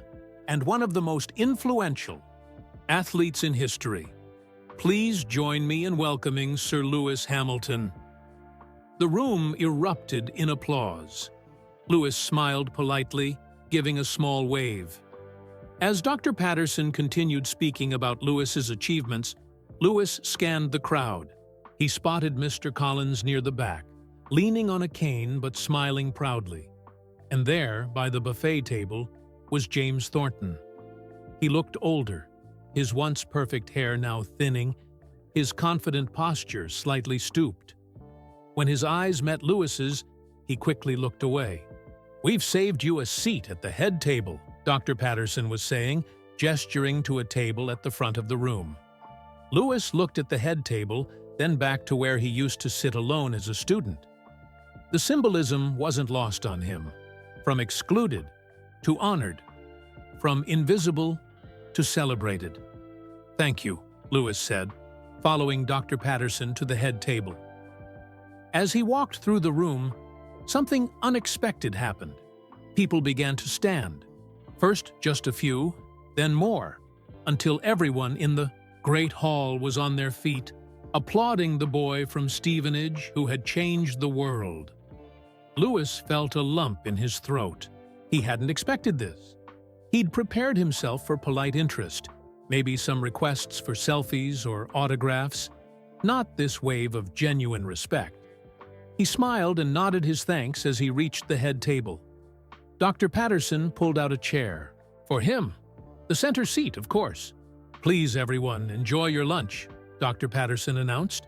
and one of the most influential athletes in history. Please join me in welcoming Sir Lewis Hamilton." The room erupted in applause. Lewis smiled politely, giving a small wave. As Dr. Patterson continued speaking about Lewis's achievements, Lewis scanned the crowd. He spotted Mr. Collins near the back, leaning on a cane but smiling proudly. And there, by the buffet table, was James Thornton. He looked older, his once perfect hair now thinning, his confident posture slightly stooped. When his eyes met Lewis's, he quickly looked away. "We've saved you a seat at the head table," Dr. Patterson was saying, gesturing to a table at the front of the room. Lewis looked at the head table, then back to where he used to sit alone as a student. The symbolism wasn't lost on him. From excluded to honored. From invisible to celebrated. "Thank you," Lewis said, following Dr. Patterson to the head table. As he walked through the room, something unexpected happened. People began to stand. First just a few, then more, until everyone in the great hall was on their feet, applauding the boy from Stevenage who had changed the world. Lewis felt a lump in his throat. He hadn't expected this. He'd prepared himself for polite interest, maybe some requests for selfies or autographs, not this wave of genuine respect. He smiled and nodded his thanks as he reached the head table. Dr. Patterson pulled out a chair. For him. The center seat, of course. "Please, everyone, enjoy your lunch," Dr. Patterson announced.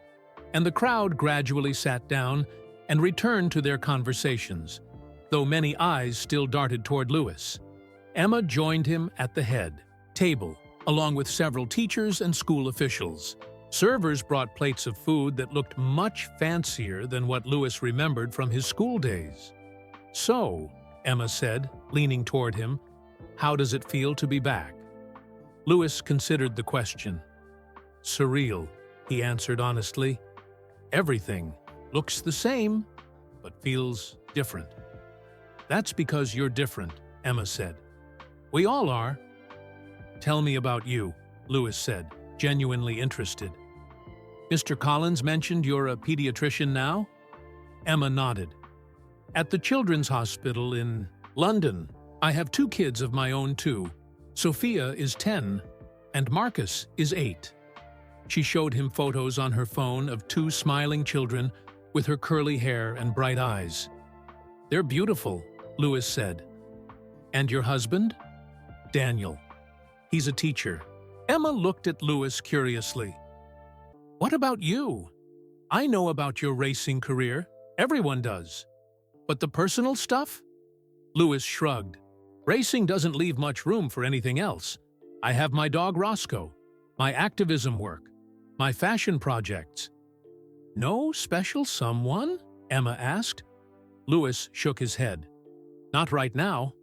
and the crowd gradually sat down and returned to their conversations, though many eyes still darted toward Louis. Emma joined him at the head table, along with several teachers and school officials. Servers brought plates of food that looked much fancier than what Louis remembered from his school days. "So," Emma said, leaning toward him, "how does it feel to be back?" Louis considered the question. "Surreal," he answered honestly. "Everything looks the same, but feels different." "That's because you're different," Emma said. "We all are." "Tell me about you," Louis said, genuinely interested. "Mr. Collins mentioned you're a pediatrician now?" Emma nodded. "At the Children's Hospital in London. I have 2 kids of my own too. Sophia is 10, and Marcus is 8. She showed him photos on her phone of 2 smiling children with her curly hair and bright eyes. "They're beautiful," Louis said. "And your husband?" "Daniel. He's a teacher." Emma looked at Louis curiously. "What about you? I know about your racing career. Everyone does. But the personal stuff?" Louis shrugged. "Racing doesn't leave much room for anything else. I have my dog Roscoe, my activism work, my fashion projects." "No special someone?" Emma asked. Louis shook his head. "Not right now."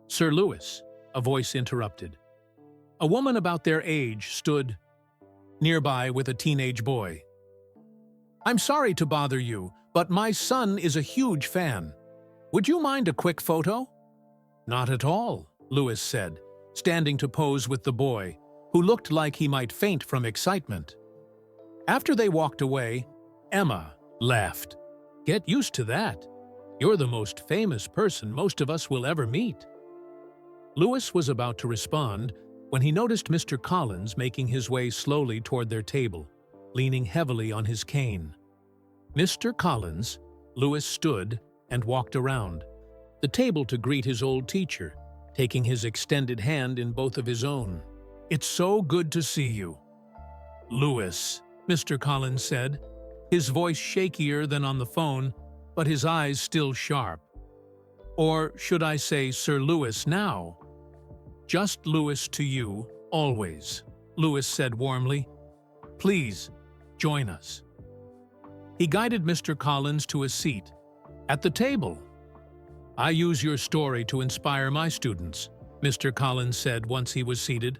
"Sir Louis," a voice interrupted. A woman about their age stood nearby with a teenage boy. "I'm sorry to bother you, but my son is a huge fan. Would you mind a quick photo?" "Not at all," Louis said, standing to pose with the boy, who looked like he might faint from excitement. After they walked away, Emma laughed. "Get used to that. You're the most famous person most of us will ever meet." Louis was about to respond when he noticed Mr. Collins making his way slowly toward their table, leaning heavily on his cane. "Mr. Collins," Louis stood and walked around the table to greet his old teacher, taking his extended hand in both of his own. "It's so good to see you." "Louis," Mr. Collins said, his voice shakier than on the phone, but his eyes still sharp. "Or should I say Sir Louis now?" "Just Louis to you, always," Louis said warmly. "Please, join us." He guided Mr. Collins to a seat at the table. "I use your story to inspire my students," Mr. Collins said once he was seated.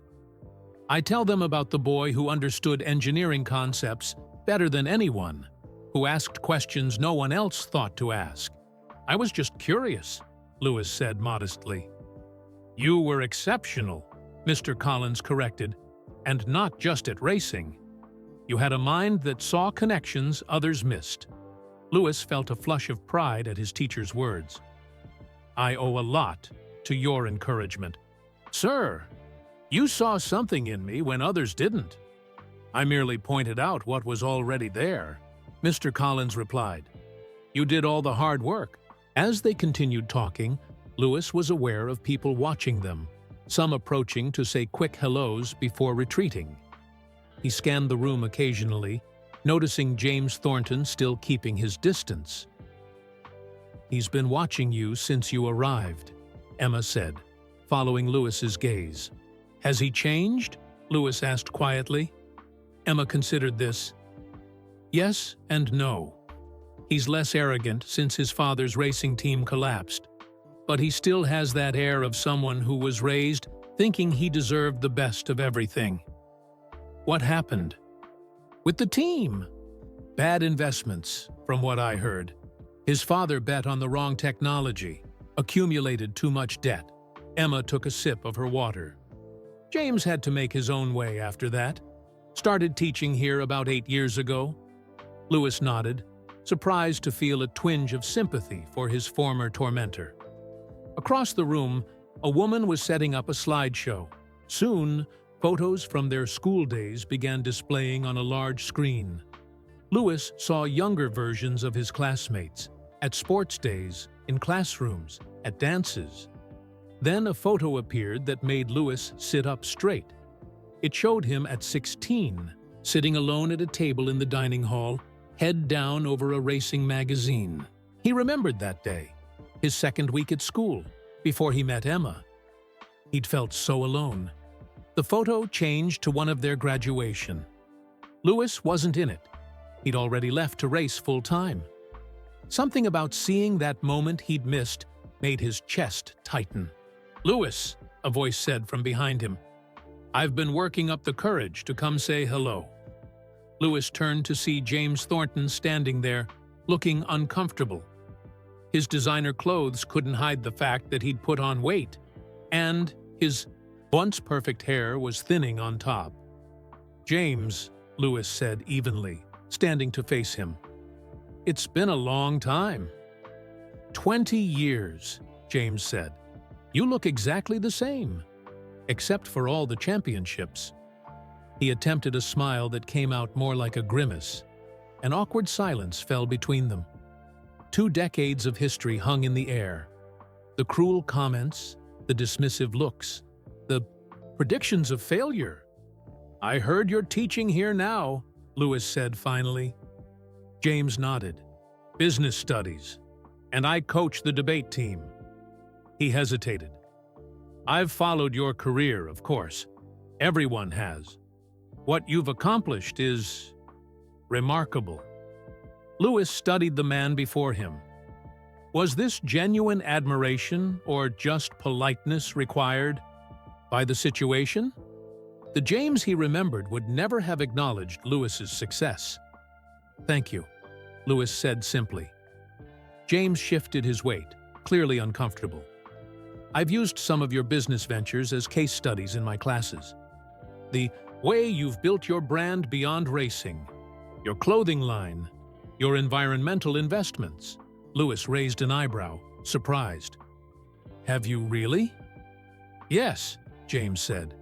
"I tell them about the boy who understood engineering concepts better than anyone, who asked questions no one else thought to ask. I was just curious," Louis said modestly. "You were exceptional," Mr. Collins corrected, "and not just at racing. You had a mind that saw connections others missed." Louis felt a flush of pride at his teacher's words. "I owe a lot to your encouragement." "Sir, you saw something in me when others didn't." "I merely pointed out what was already there," Mr. Collins replied. "You did all the hard work." As they continued talking, Louis was aware of people watching them, some approaching to say quick hellos before retreating. He scanned the room occasionally, noticing James Thornton still keeping his distance. "He's been watching you since you arrived," Emma said, following Louis's gaze. "Has he changed?" Louis asked quietly. Emma considered this. "Yes and no. He's less arrogant since his father's racing team collapsed, but he still has that air of someone who was raised thinking he deserved the best of everything." "What happened?" "With the team. Bad investments, from what I heard. His father bet on the wrong technology, accumulated too much debt." Emma took a sip of her water. "James had to make his own way after that. Started teaching here about 8 years ago." Louis nodded, surprised to feel a twinge of sympathy for his former tormentor. Across the room, a woman was setting up a slideshow. Soon, photos from their school days began displaying on a large screen. Louis saw younger versions of his classmates, at sports days, in classrooms, at dances. Then a photo appeared that made Louis sit up straight. It showed him at 16, sitting alone at a table in the dining hall, head down over a racing magazine. He remembered that day, his second week at school, before he met Emma. He'd felt so alone. The photo changed to one of their graduation. Lewis wasn't in it. He'd already left to race full-time. Something about seeing that moment he'd missed made his chest tighten. "Lewis," a voice said from behind him, "I've been working up the courage to come say hello." Lewis turned to see James Thornton standing there, looking uncomfortable. His designer clothes couldn't hide the fact that he'd put on weight, and his once perfect hair was thinning on top. "James," Lewis said evenly, standing to face him. "It's been a long time." 20 years, James said. "You look exactly the same, except for all the championships." He attempted a smile that came out more like a grimace. An awkward silence fell between them. 2 decades of history hung in the air. The cruel comments, the dismissive looks, the predictions of failure. "I heard you're teaching here now," Lewis said finally. James nodded. "Business studies. And I coach the debate team." He hesitated. "I've followed your career, of course. Everyone has. What you've accomplished is remarkable." Lewis studied the man before him. Was this genuine admiration or just politeness required by the situation? The James he remembered would never have acknowledged Lewis's success. "Thank you," Lewis said simply. James shifted his weight, clearly uncomfortable. "I've used some of your business ventures as case studies in my classes. The way you've built your brand beyond racing, your clothing line, your environmental investments." Lewis raised an eyebrow, surprised. "Have you really?" "Yes," James said.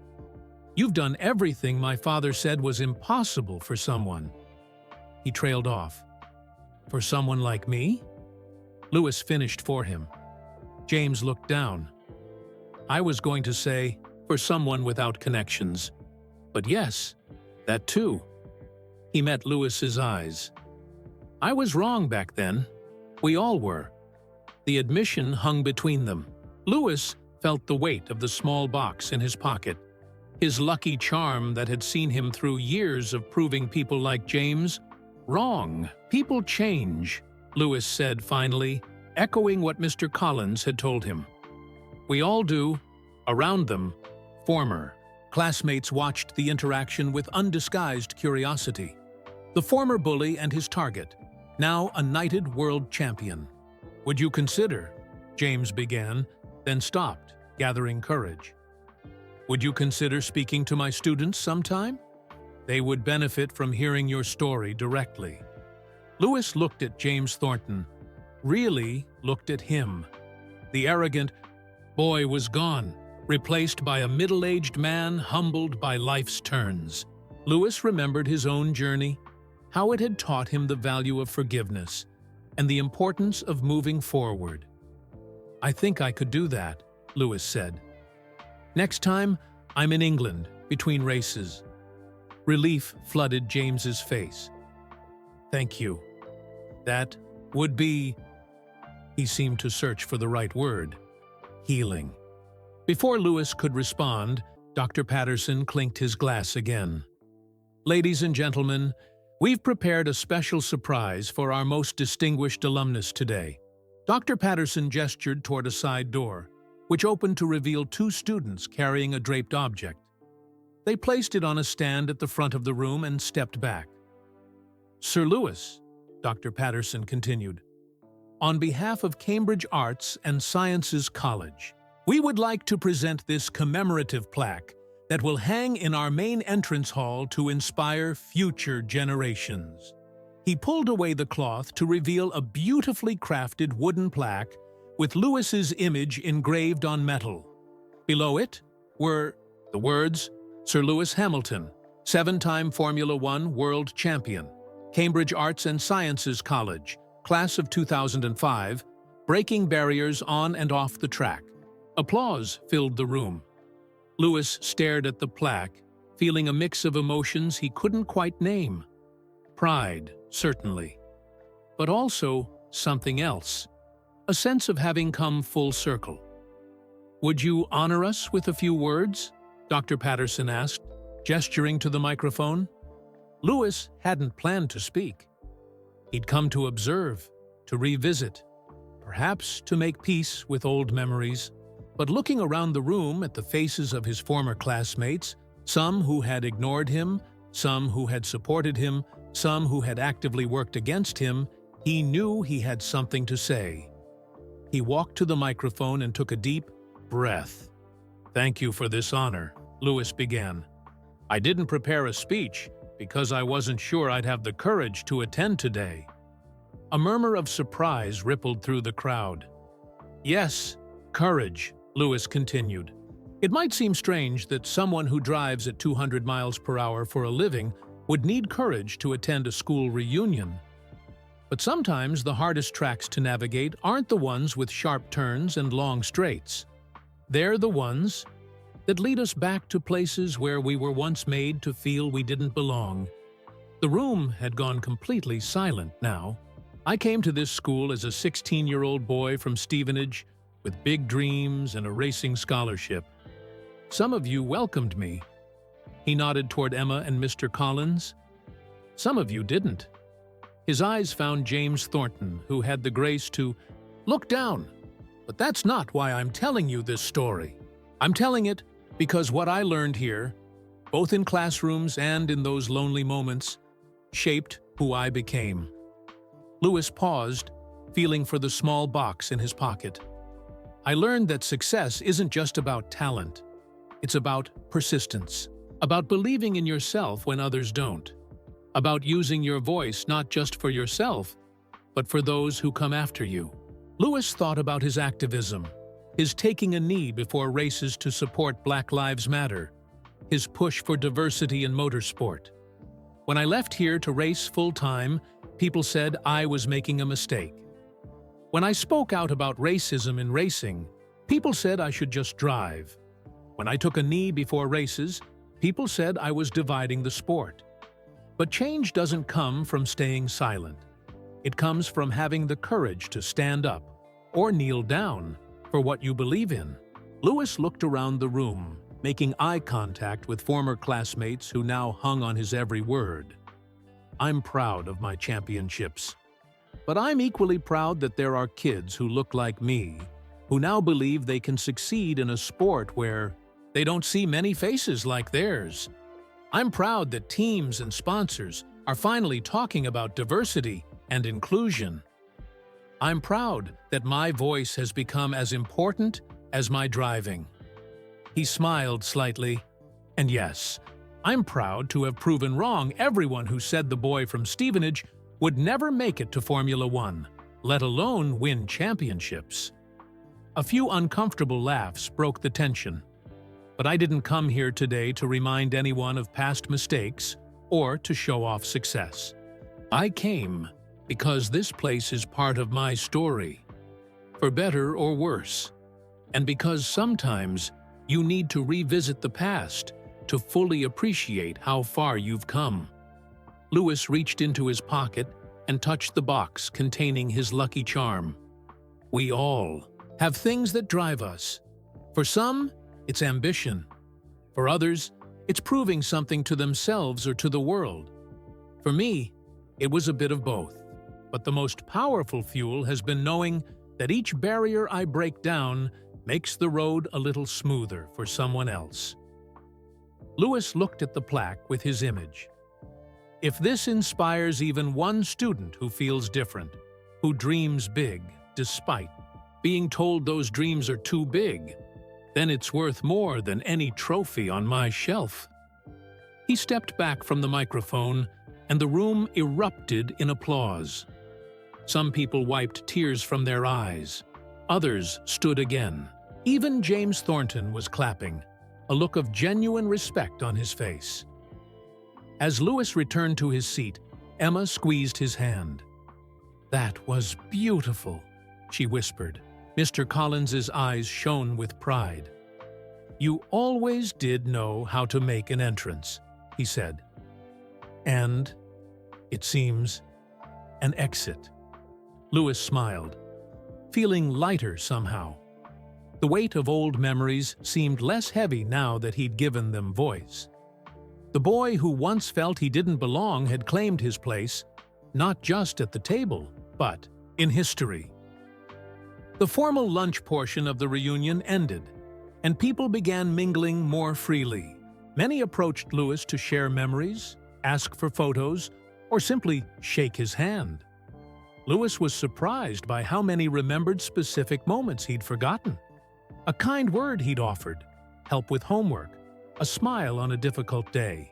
"You've done everything my father said was impossible for someone." He trailed off. "For someone like me?" Lewis finished for him. James looked down. "I was going to say, for someone without connections. But yes, that too." He met Lewis's eyes. "I was wrong back then. We all were." The admission hung between them. Lewis felt the weight of the small box in his pocket. His lucky charm that had seen him through years of proving people like James wrong. "People change," Lewis said finally, echoing what Mr. Collins had told him. "We all do." Around them, former classmates watched the interaction with undisguised curiosity. The former bully and his target, now a knighted world champion. "Would you consider," James began, then stopped, gathering courage. "Would you consider speaking to my students sometime? They would benefit from hearing your story directly." Lewis looked at James Thornton, really looked at him. The arrogant boy was gone, replaced by a middle-aged man humbled by life's turns. Lewis remembered his own journey, how it had taught him the value of forgiveness and the importance of moving forward. "I think I could do that," Lewis said. "Next time, I'm in England, between races." Relief flooded James's face. "Thank you. That would be..." He seemed to search for the right word. "Healing." Before Lewis could respond, Dr. Patterson clinked his glass again. "Ladies and gentlemen, we've prepared a special surprise for our most distinguished alumnus today." Dr. Patterson gestured toward a side door, which opened to reveal 2 students carrying a draped object. They placed it on a stand at the front of the room and stepped back. "Sir Lewis," Dr. Patterson continued, "on behalf of Cambridge Arts and Sciences College, we would like to present this commemorative plaque that will hang in our main entrance hall to inspire future generations." He pulled away the cloth to reveal a beautifully crafted wooden plaque with Lewis's image engraved on metal. Below it were the words, "Sir Lewis Hamilton, 7-time Formula One world champion, Cambridge Arts and Sciences College, class of 2005, breaking barriers on and off the track." Applause filled the room. Lewis stared at the plaque, feeling a mix of emotions he couldn't quite name. Pride, certainly. But also something else. A sense of having come full circle. "Would you honor us with a few words?" Dr. Patterson asked, gesturing to the microphone. Lewis hadn't planned to speak. He'd come to observe, to revisit, perhaps to make peace with old memories. But looking around the room at the faces of his former classmates, some who had ignored him, some who had supported him, some who had actively worked against him, he knew he had something to say. He walked to the microphone and took a deep breath. "Thank you for this honor," Lewis began. "I didn't prepare a speech because I wasn't sure I'd have the courage to attend today." A murmur of surprise rippled through the crowd. "Yes, courage," Lewis continued. "It might seem strange that someone who drives at 200 miles per hour for a living would need courage to attend a school reunion. But sometimes the hardest tracks to navigate aren't the ones with sharp turns and long straights. They're the ones that lead us back to places where we were once made to feel we didn't belong." The room had gone completely silent now. "I came to this school as a 16-year-old boy from Stevenage with big dreams and a racing scholarship. Some of you welcomed me." He nodded toward Emma and Mr. Collins. "Some of you didn't." His eyes found James Thornton, who had the grace to look down. "But that's not why I'm telling you this story. I'm telling it because what I learned here, both in classrooms and in those lonely moments, shaped who I became." Lewis paused, feeling for the small box in his pocket. "I learned that success isn't just about talent. It's about persistence, about believing in yourself when others don't, about using your voice not just for yourself, but for those who come after you." Lewis thought about his activism, his taking a knee before races to support Black Lives Matter, his push for diversity in motorsport. "When I left here to race full-time, people said I was making a mistake. When I spoke out about racism in racing, people said I should just drive. When I took a knee before races, people said I was dividing the sport. But change doesn't come from staying silent. It comes from having the courage to stand up, or kneel down, for what you believe in." Lewis looked around the room, making eye contact with former classmates who now hung on his every word. "I'm proud of my championships. But I'm equally proud that there are kids who look like me, who now believe they can succeed in a sport where they don't see many faces like theirs. I'm proud that teams and sponsors are finally talking about diversity and inclusion. I'm proud that my voice has become as important as my driving." He smiled slightly. "And yes, I'm proud to have proven wrong everyone who said the boy from Stevenage would never make it to Formula One, let alone win championships." A few uncomfortable laughs broke the tension. "But I didn't come here today to remind anyone of past mistakes or to show off success. I came because this place is part of my story, for better or worse, and because sometimes you need to revisit the past to fully appreciate how far you've come." Lewis reached into his pocket and touched the box containing his lucky charm. "We all have things that drive us. For some, it's ambition. For others, it's proving something to themselves or to the world. For me, it was a bit of both. But the most powerful fuel has been knowing that each barrier I break down makes the road a little smoother for someone else." Lewis looked at the plaque with his image. "If this inspires even one student who feels different, who dreams big despite being told those dreams are too big, then it's worth more than any trophy on my shelf." He stepped back from the microphone, and the room erupted in applause. Some people wiped tears from their eyes. Others stood again. Even James Thornton was clapping, a look of genuine respect on his face. As Lewis returned to his seat, Emma squeezed his hand. "That was beautiful," she whispered. Mr. Collins's eyes shone with pride. "You always did know how to make an entrance," he said. "And it seems. An exit. Lewis smiled, feeling lighter somehow. The weight of old memories seemed less heavy now that he'd given them voice. The boy who once felt he didn't belong had claimed his place, not just at the table, but in history. The formal lunch portion of the reunion ended, and people began mingling more freely. Many approached Lewis to share memories, ask for photos, or simply shake his hand. Lewis was surprised by how many remembered specific moments he'd forgotten. A kind word he'd offered, help with homework, a smile on a difficult day.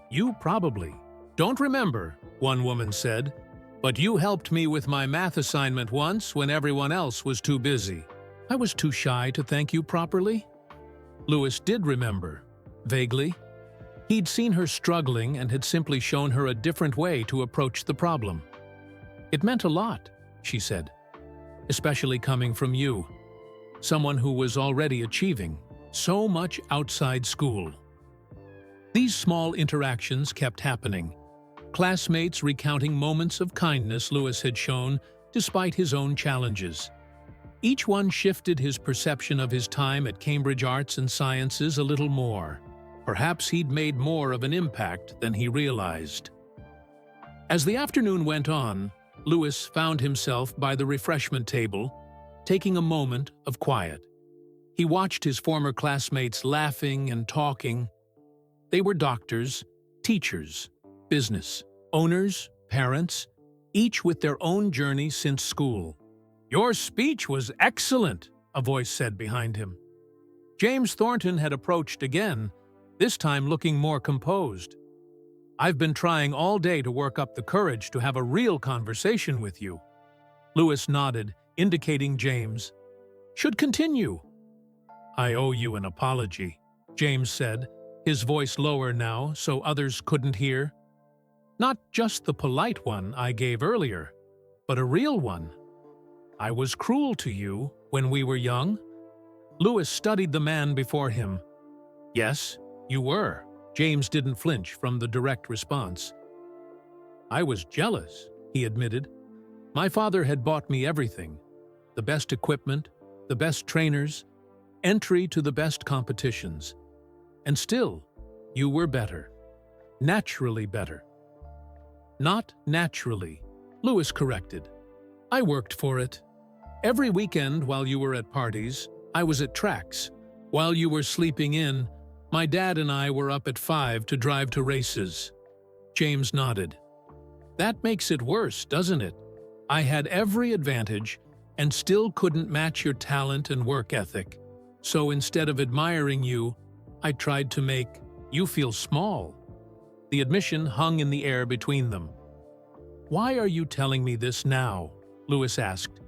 "You probably don't remember," one woman said, "but you helped me with my math assignment once when everyone else was too busy." "I was too shy to thank you properly." Lewis did remember, vaguely. He'd seen her struggling and had simply shown her a different way to approach the problem. "It meant a lot," she said, "especially coming from you, someone who was already achieving so much outside school." These small interactions kept happening, classmates recounting moments of kindness Lewis had shown despite his own challenges. Each one shifted his perception of his time at Cambridge Arts and Sciences a little more. Perhaps he'd made more of an impact than he realized. As the afternoon went on, Lewis found himself by the refreshment table, taking a moment of quiet. He watched his former classmates laughing and talking. They were doctors, teachers, business owners, parents, each with their own journey since school. "Your speech was excellent," a voice said behind him. James Thornton had approached again, this time looking more composed. "I've been trying all day to work up the courage to have a real conversation with you." Lewis nodded, indicating James should continue. "I owe you an apology," James said, his voice lower now so others couldn't hear. "Not just the polite one I gave earlier, but a real one. I was cruel to you when we were young." Lewis studied the man before him. "Yes, you were." James didn't flinch from the direct response. "I was jealous," he admitted. "My father had bought me everything, the best equipment, the best trainers, entry to the best competitions. And still, you were better. Naturally better." "Not naturally," Lewis corrected. "I worked for it. Every weekend while you were at parties, I was at tracks. While you were sleeping in, my dad and I were up at 5 to drive to races." James nodded. "That makes it worse, doesn't it? I had every advantage and still couldn't match your talent and work ethic. So instead of admiring you, I tried to make you feel small." The admission hung in the air between them. "Why are you telling me this now?" Lewis asked.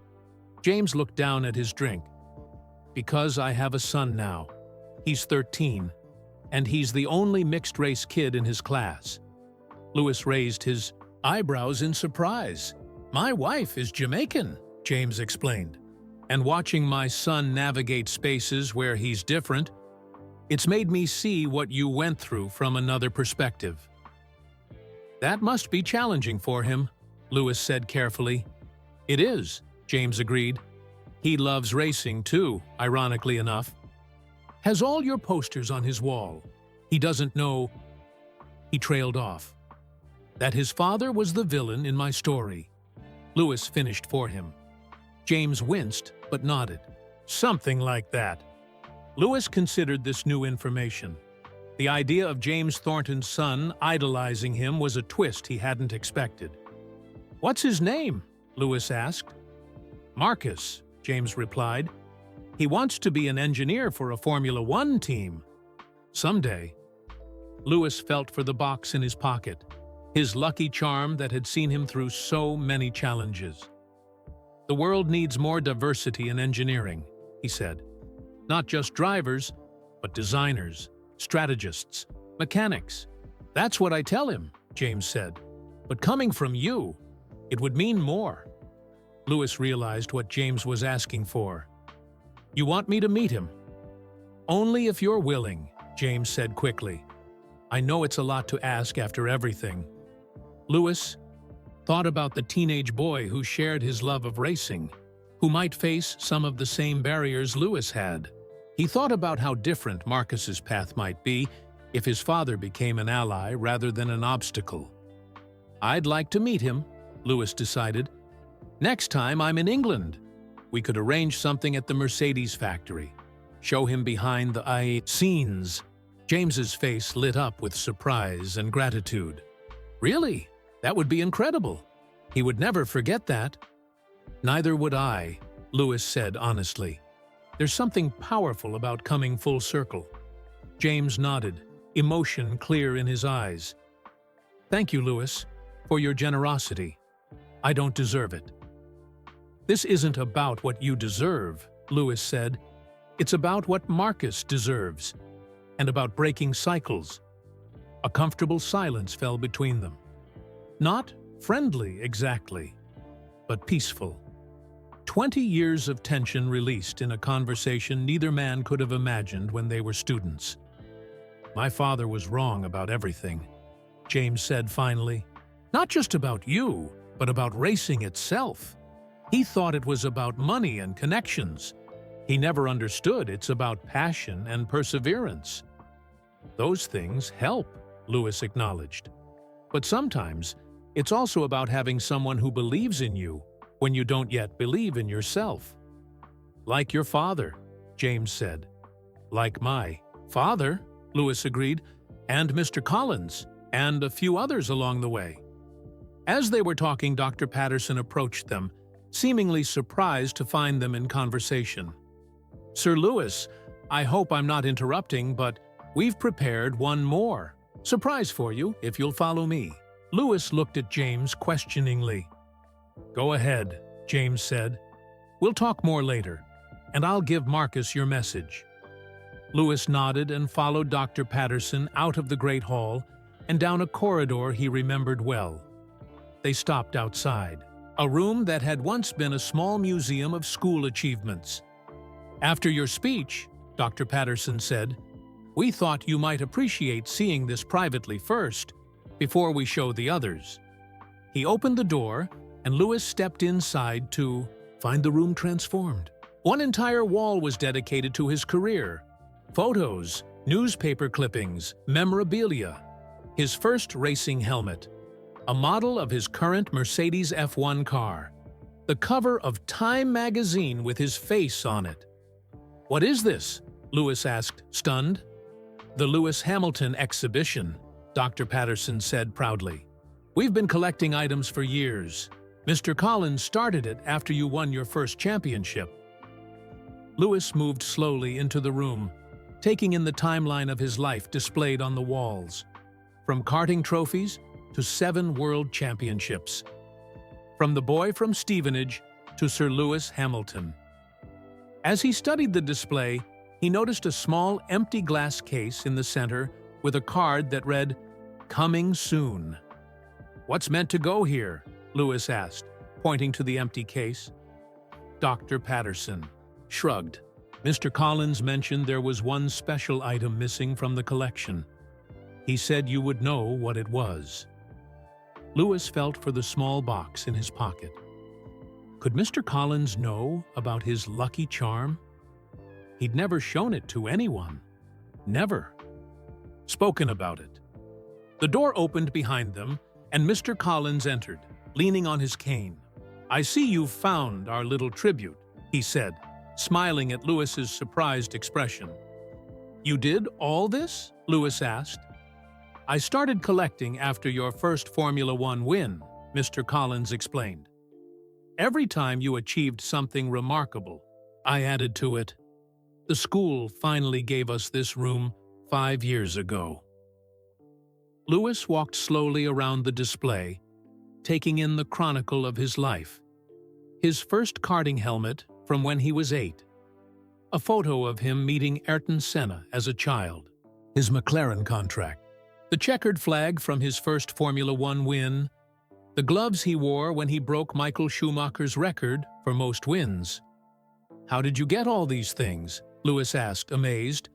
James looked down at his drink. "Because I have a son now. He's 13, and he's the only mixed-race kid in his class." Lewis raised his eyebrows in surprise. "My wife is Jamaican," James explained. "And watching my son navigate spaces where he's different, it's made me see what you went through from another perspective." "That must be challenging for him," Lewis said carefully. "It is," James agreed. "He loves racing too, ironically enough. Has all your posters on his wall. He doesn't know—" He trailed off. "That his father was the villain in my story." Lewis finished for him. James winced but nodded. "Something like that." Lewis considered this new information. The idea of James Thornton's son idolizing him was a twist he hadn't expected. "What's his name?" Lewis asked. "Marcus," James replied. "He wants to be an engineer for a Formula One team. Someday." Lewis felt for the box in his pocket, his lucky charm that had seen him through so many challenges. "The world needs more diversity in engineering," he said. "Not just drivers, but designers, strategists, mechanics." "That's what I tell him," James said. "But coming from you, it would mean more." Lewis realized what James was asking for. "You want me to meet him?" "Only if you're willing," James said quickly. "I know it's a lot to ask after everything." Lewis thought about the teenage boy who shared his love of racing, who might face some of the same barriers Lewis had. He thought about how different Marcus's path might be if his father became an ally rather than an obstacle. "I'd like to meet him," Lewis decided. "Next time I'm in England, we could arrange something at the Mercedes factory. Show him behind the scenes." James's face lit up with surprise and gratitude. "Really? That would be incredible. He would never forget that." "Neither would I," Lewis said honestly. "There's something powerful about coming full circle." James nodded, emotion clear in his eyes. "Thank you, Lewis, for your generosity. I don't deserve it." "This isn't about what you deserve," Lewis said. "It's about what Marcus deserves, and about breaking cycles." A comfortable silence fell between them. Not friendly exactly, but peaceful. 20 years of tension released in a conversation neither man could have imagined when they were students. "My father was wrong about everything," James said finally. "Not just about you, but about racing itself. He thought it was about money and connections. He never understood it's about passion and perseverance." "Those things help," Lewis acknowledged. "But sometimes it's also about having someone who believes in you when you don't yet believe in yourself." "Like your father," James said. "Like my father," Lewis agreed, "and Mr. Collins, and a few others along the way." As they were talking, Dr. Patterson approached them, seemingly surprised to find them in conversation. "Sir Lewis, I hope I'm not interrupting, but we've prepared one more surprise for you if you'll follow me." Lewis looked at James questioningly. "Go ahead," James said. "We'll talk more later, and I'll give Marcus your message." Lewis nodded and followed Dr. Patterson out of the Great Hall and down a corridor he remembered well. They stopped outside, a room that had once been a small museum of school achievements. "After your speech," Dr. Patterson said, "we thought you might appreciate seeing this privately first, before we show the others." He opened the door, and Lewis stepped inside to find the room transformed. One entire wall was dedicated to his career. Photos, newspaper clippings, memorabilia. His first racing helmet. A model of his current Mercedes F1 car. The cover of Time magazine with his face on it. "What is this?" Lewis asked, stunned. "The Lewis Hamilton exhibition," Dr. Patterson said proudly. "We've been collecting items for years. Mr. Collins started it after you won your first championship." Lewis moved slowly into the room, taking in the timeline of his life displayed on the walls. From karting trophies to 7 world championships. From the boy from Stevenage to Sir Lewis Hamilton. As he studied the display, he noticed a small empty glass case in the center with a card that read, "Coming soon." "What's meant to go here?" Lewis asked, pointing to the empty case. Dr. Patterson shrugged. "Mr. Collins mentioned there was one special item missing from the collection. He said you would know what it was." Lewis felt for the small box in his pocket. Could Mr. Collins know about his lucky charm? He'd never shown it to anyone. Never spoken about it. The door opened behind them, and Mr. Collins entered, leaning on his cane. "I see you've found our little tribute," he said, smiling at Lewis's surprised expression. "You did all this?" Lewis asked. "I started collecting after your first Formula One win," Mr. Collins explained. "Every time you achieved something remarkable, I added to it. The school finally gave us this room 5 years ago." Lewis walked slowly around the display, taking in the chronicle of his life. His first karting helmet from when he was 8. A photo of him meeting Ayrton Senna as a child. His McLaren contract. The checkered flag from his first Formula One win. The gloves he wore when he broke Michael Schumacher's record for most wins. "How did you get all these things?" Lewis asked, amazed.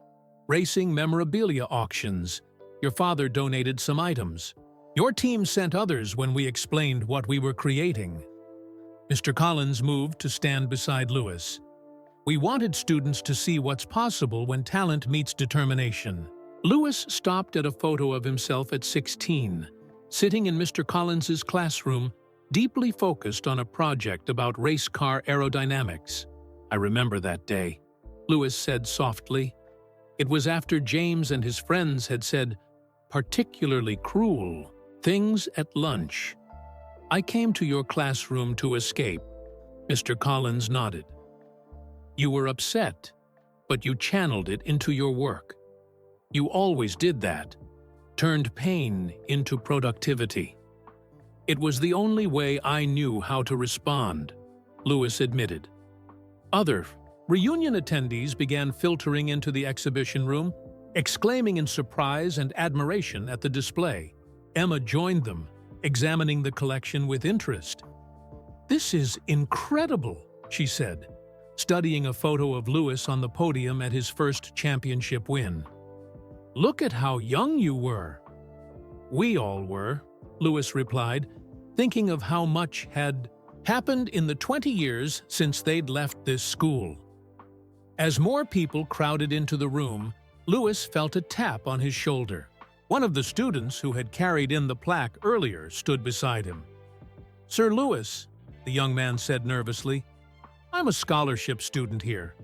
"Racing memorabilia auctions. Your father donated some items." Your team sent others when we explained what we were creating. Mr. Collins moved to stand beside Lewis. We wanted students to see what's possible when talent meets determination. Lewis stopped at a photo of himself at 16, sitting in Mr. Collins's classroom, deeply focused on a project about race car aerodynamics. I remember that day, Lewis said softly. It was after James and his friends had said particularly cruel things at lunch. I came to your classroom to escape. Mr. Collins nodded. You were upset, but you channeled it into your work. You always did that, turned pain into productivity. It was the only way I knew how to respond, Lewis admitted. Other reunion attendees began filtering into the exhibition room, exclaiming in surprise and admiration at the display. Emma joined them, examining the collection with interest. "This is incredible," she said, studying a photo of Lewis on the podium at his first championship win. "Look at how young you were." "We all were," Lewis replied, thinking of how much had happened in the 20 years since they'd left this school. As more people crowded into the room, Lewis felt a tap on his shoulder. One of the students who had carried in the plaque earlier stood beside him. "Sir Lewis," the young man said nervously, "I'm a scholarship student here.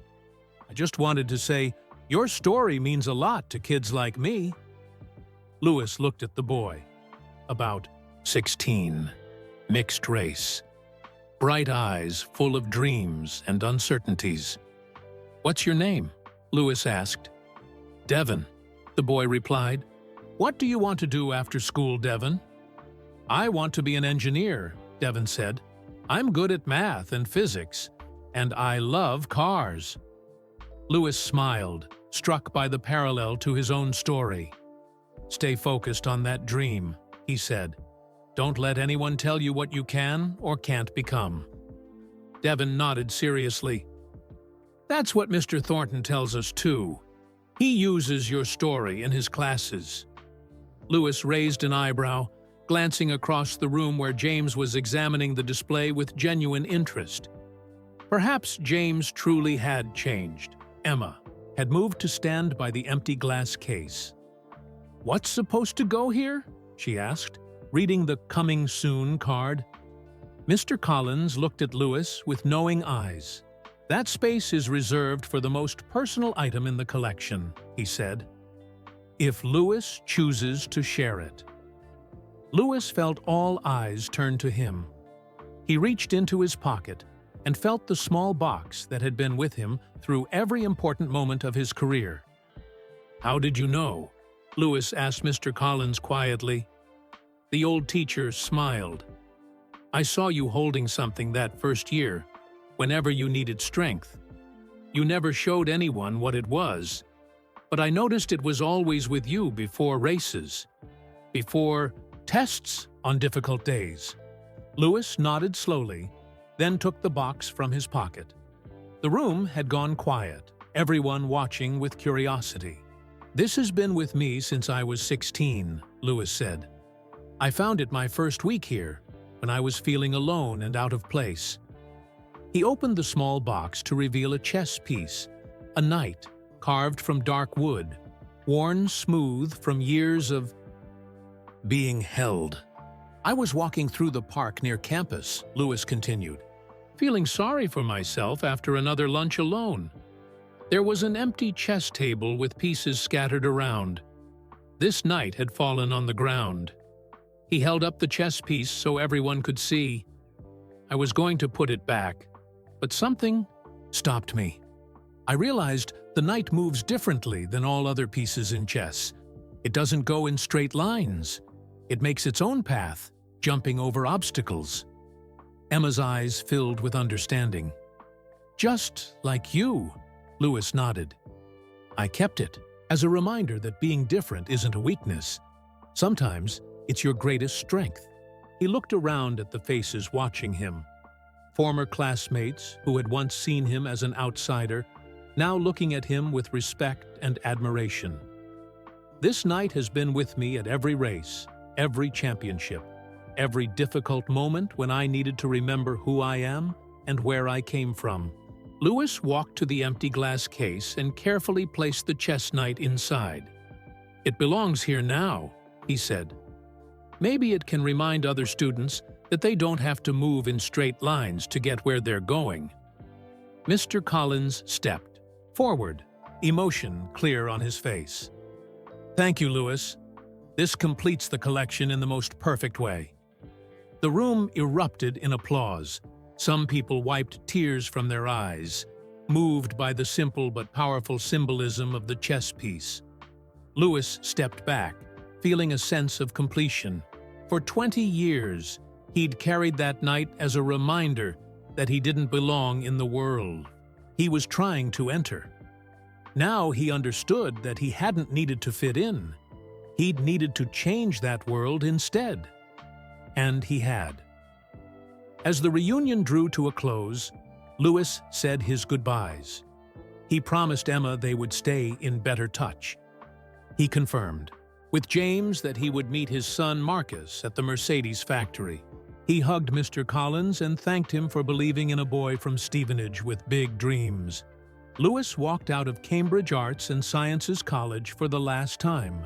I just wanted to say, your story means a lot to kids like me." Lewis looked at the boy. About 16, mixed race, bright eyes full of dreams and uncertainties. "What's your name?" Lewis asked. "Devon," the boy replied. "What do you want to do after school, Devon?" "I want to be an engineer," Devon said. "I'm good at math and physics, and I love cars." Lewis smiled, struck by the parallel to his own story. "Stay focused on that dream," he said. "Don't let anyone tell you what you can or can't become." Devon nodded seriously. "That's what Mr. Thornton tells us too. He uses your story in his classes." Lewis raised an eyebrow, glancing across the room where James was examining the display with genuine interest. Perhaps James truly had changed. Emma had moved to stand by the empty glass case. "What's supposed to go here?" she asked, reading the "Coming Soon" card. Mr. Collins looked at Lewis with knowing eyes. "That space is reserved for the most personal item in the collection," he said. "If Lewis chooses to share it." Lewis felt all eyes turn to him. He reached into his pocket and felt the small box that had been with him through every important moment of his career. "How did you know?" Lewis asked Mr. Collins quietly. The old teacher smiled. "I saw you holding something that first year, whenever you needed strength. You never showed anyone what it was, but I noticed it was always with you before races, before tests on difficult days." Lewis nodded slowly, then took the box from his pocket. The room had gone quiet, everyone watching with curiosity. "This has been with me since I was 16, Lewis said. "I found it my first week here, when I was feeling alone and out of place." He opened the small box to reveal a chess piece, a knight carved from dark wood, worn smooth from years of being held. "I was walking through the park near campus," Lewis continued, "feeling sorry for myself after another lunch alone. There was an empty chess table with pieces scattered around. This knight had fallen on the ground. He held up the chess piece so everyone could see. I was going to put it back, but something stopped me. I realized the knight moves differently than all other pieces in chess. It doesn't go in straight lines. It makes its own path, jumping over obstacles." Emma's eyes filled with understanding. "Just like you," Lewis nodded. "I kept it as a reminder that being different isn't a weakness. Sometimes it's your greatest strength." He looked around at the faces watching him. Former classmates who had once seen him as an outsider, now looking at him with respect and admiration. "This knight has been with me at every race, every championship, every difficult moment when I needed to remember who I am and where I came from. Lewis walked to the empty glass case and carefully placed the chess knight inside. "It belongs here now," he said. "Maybe it can remind other students that they don't have to move in straight lines to get where they're going." Mr. Collins stepped forward, emotion clear on his face. "Thank you, Lewis. This completes the collection in the most perfect way." The room erupted in applause. Some people wiped tears from their eyes, moved by the simple but powerful symbolism of the chess piece. Lewis stepped back, feeling a sense of completion. For 20 years, he'd carried that night as a reminder that he didn't belong in the world. He was trying to enter. Now he understood that he hadn't needed to fit in. He'd needed to change that world instead. And he had. As the reunion drew to a close, Lewis said his goodbyes. He promised Emma they would stay in better touch. He confirmed with James that he would meet his son Marcus at the Mercedes factory. He hugged Mr. Collins and thanked him for believing in a boy from Stevenage with big dreams. Lewis walked out of Cambridge Arts and Sciences College for the last time,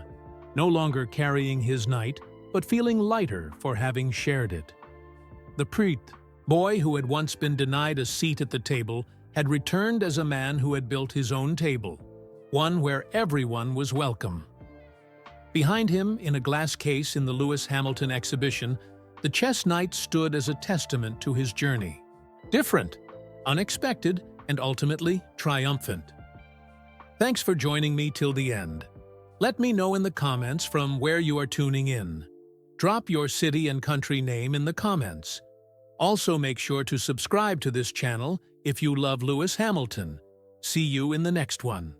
no longer carrying his knight, but feeling lighter for having shared it. The Preet, boy who had once been denied a seat at the table, had returned as a man who had built his own table, one where everyone was welcome. Behind him, in a glass case in the Lewis Hamilton exhibition, the chess knight stood as a testament to his journey. Different, unexpected, and ultimately triumphant. Thanks for joining me till the end. Let me know in the comments from where you are tuning in. Drop your city and country name in the comments. Also make sure to subscribe to this channel if you love Lewis Hamilton. See you in the next one.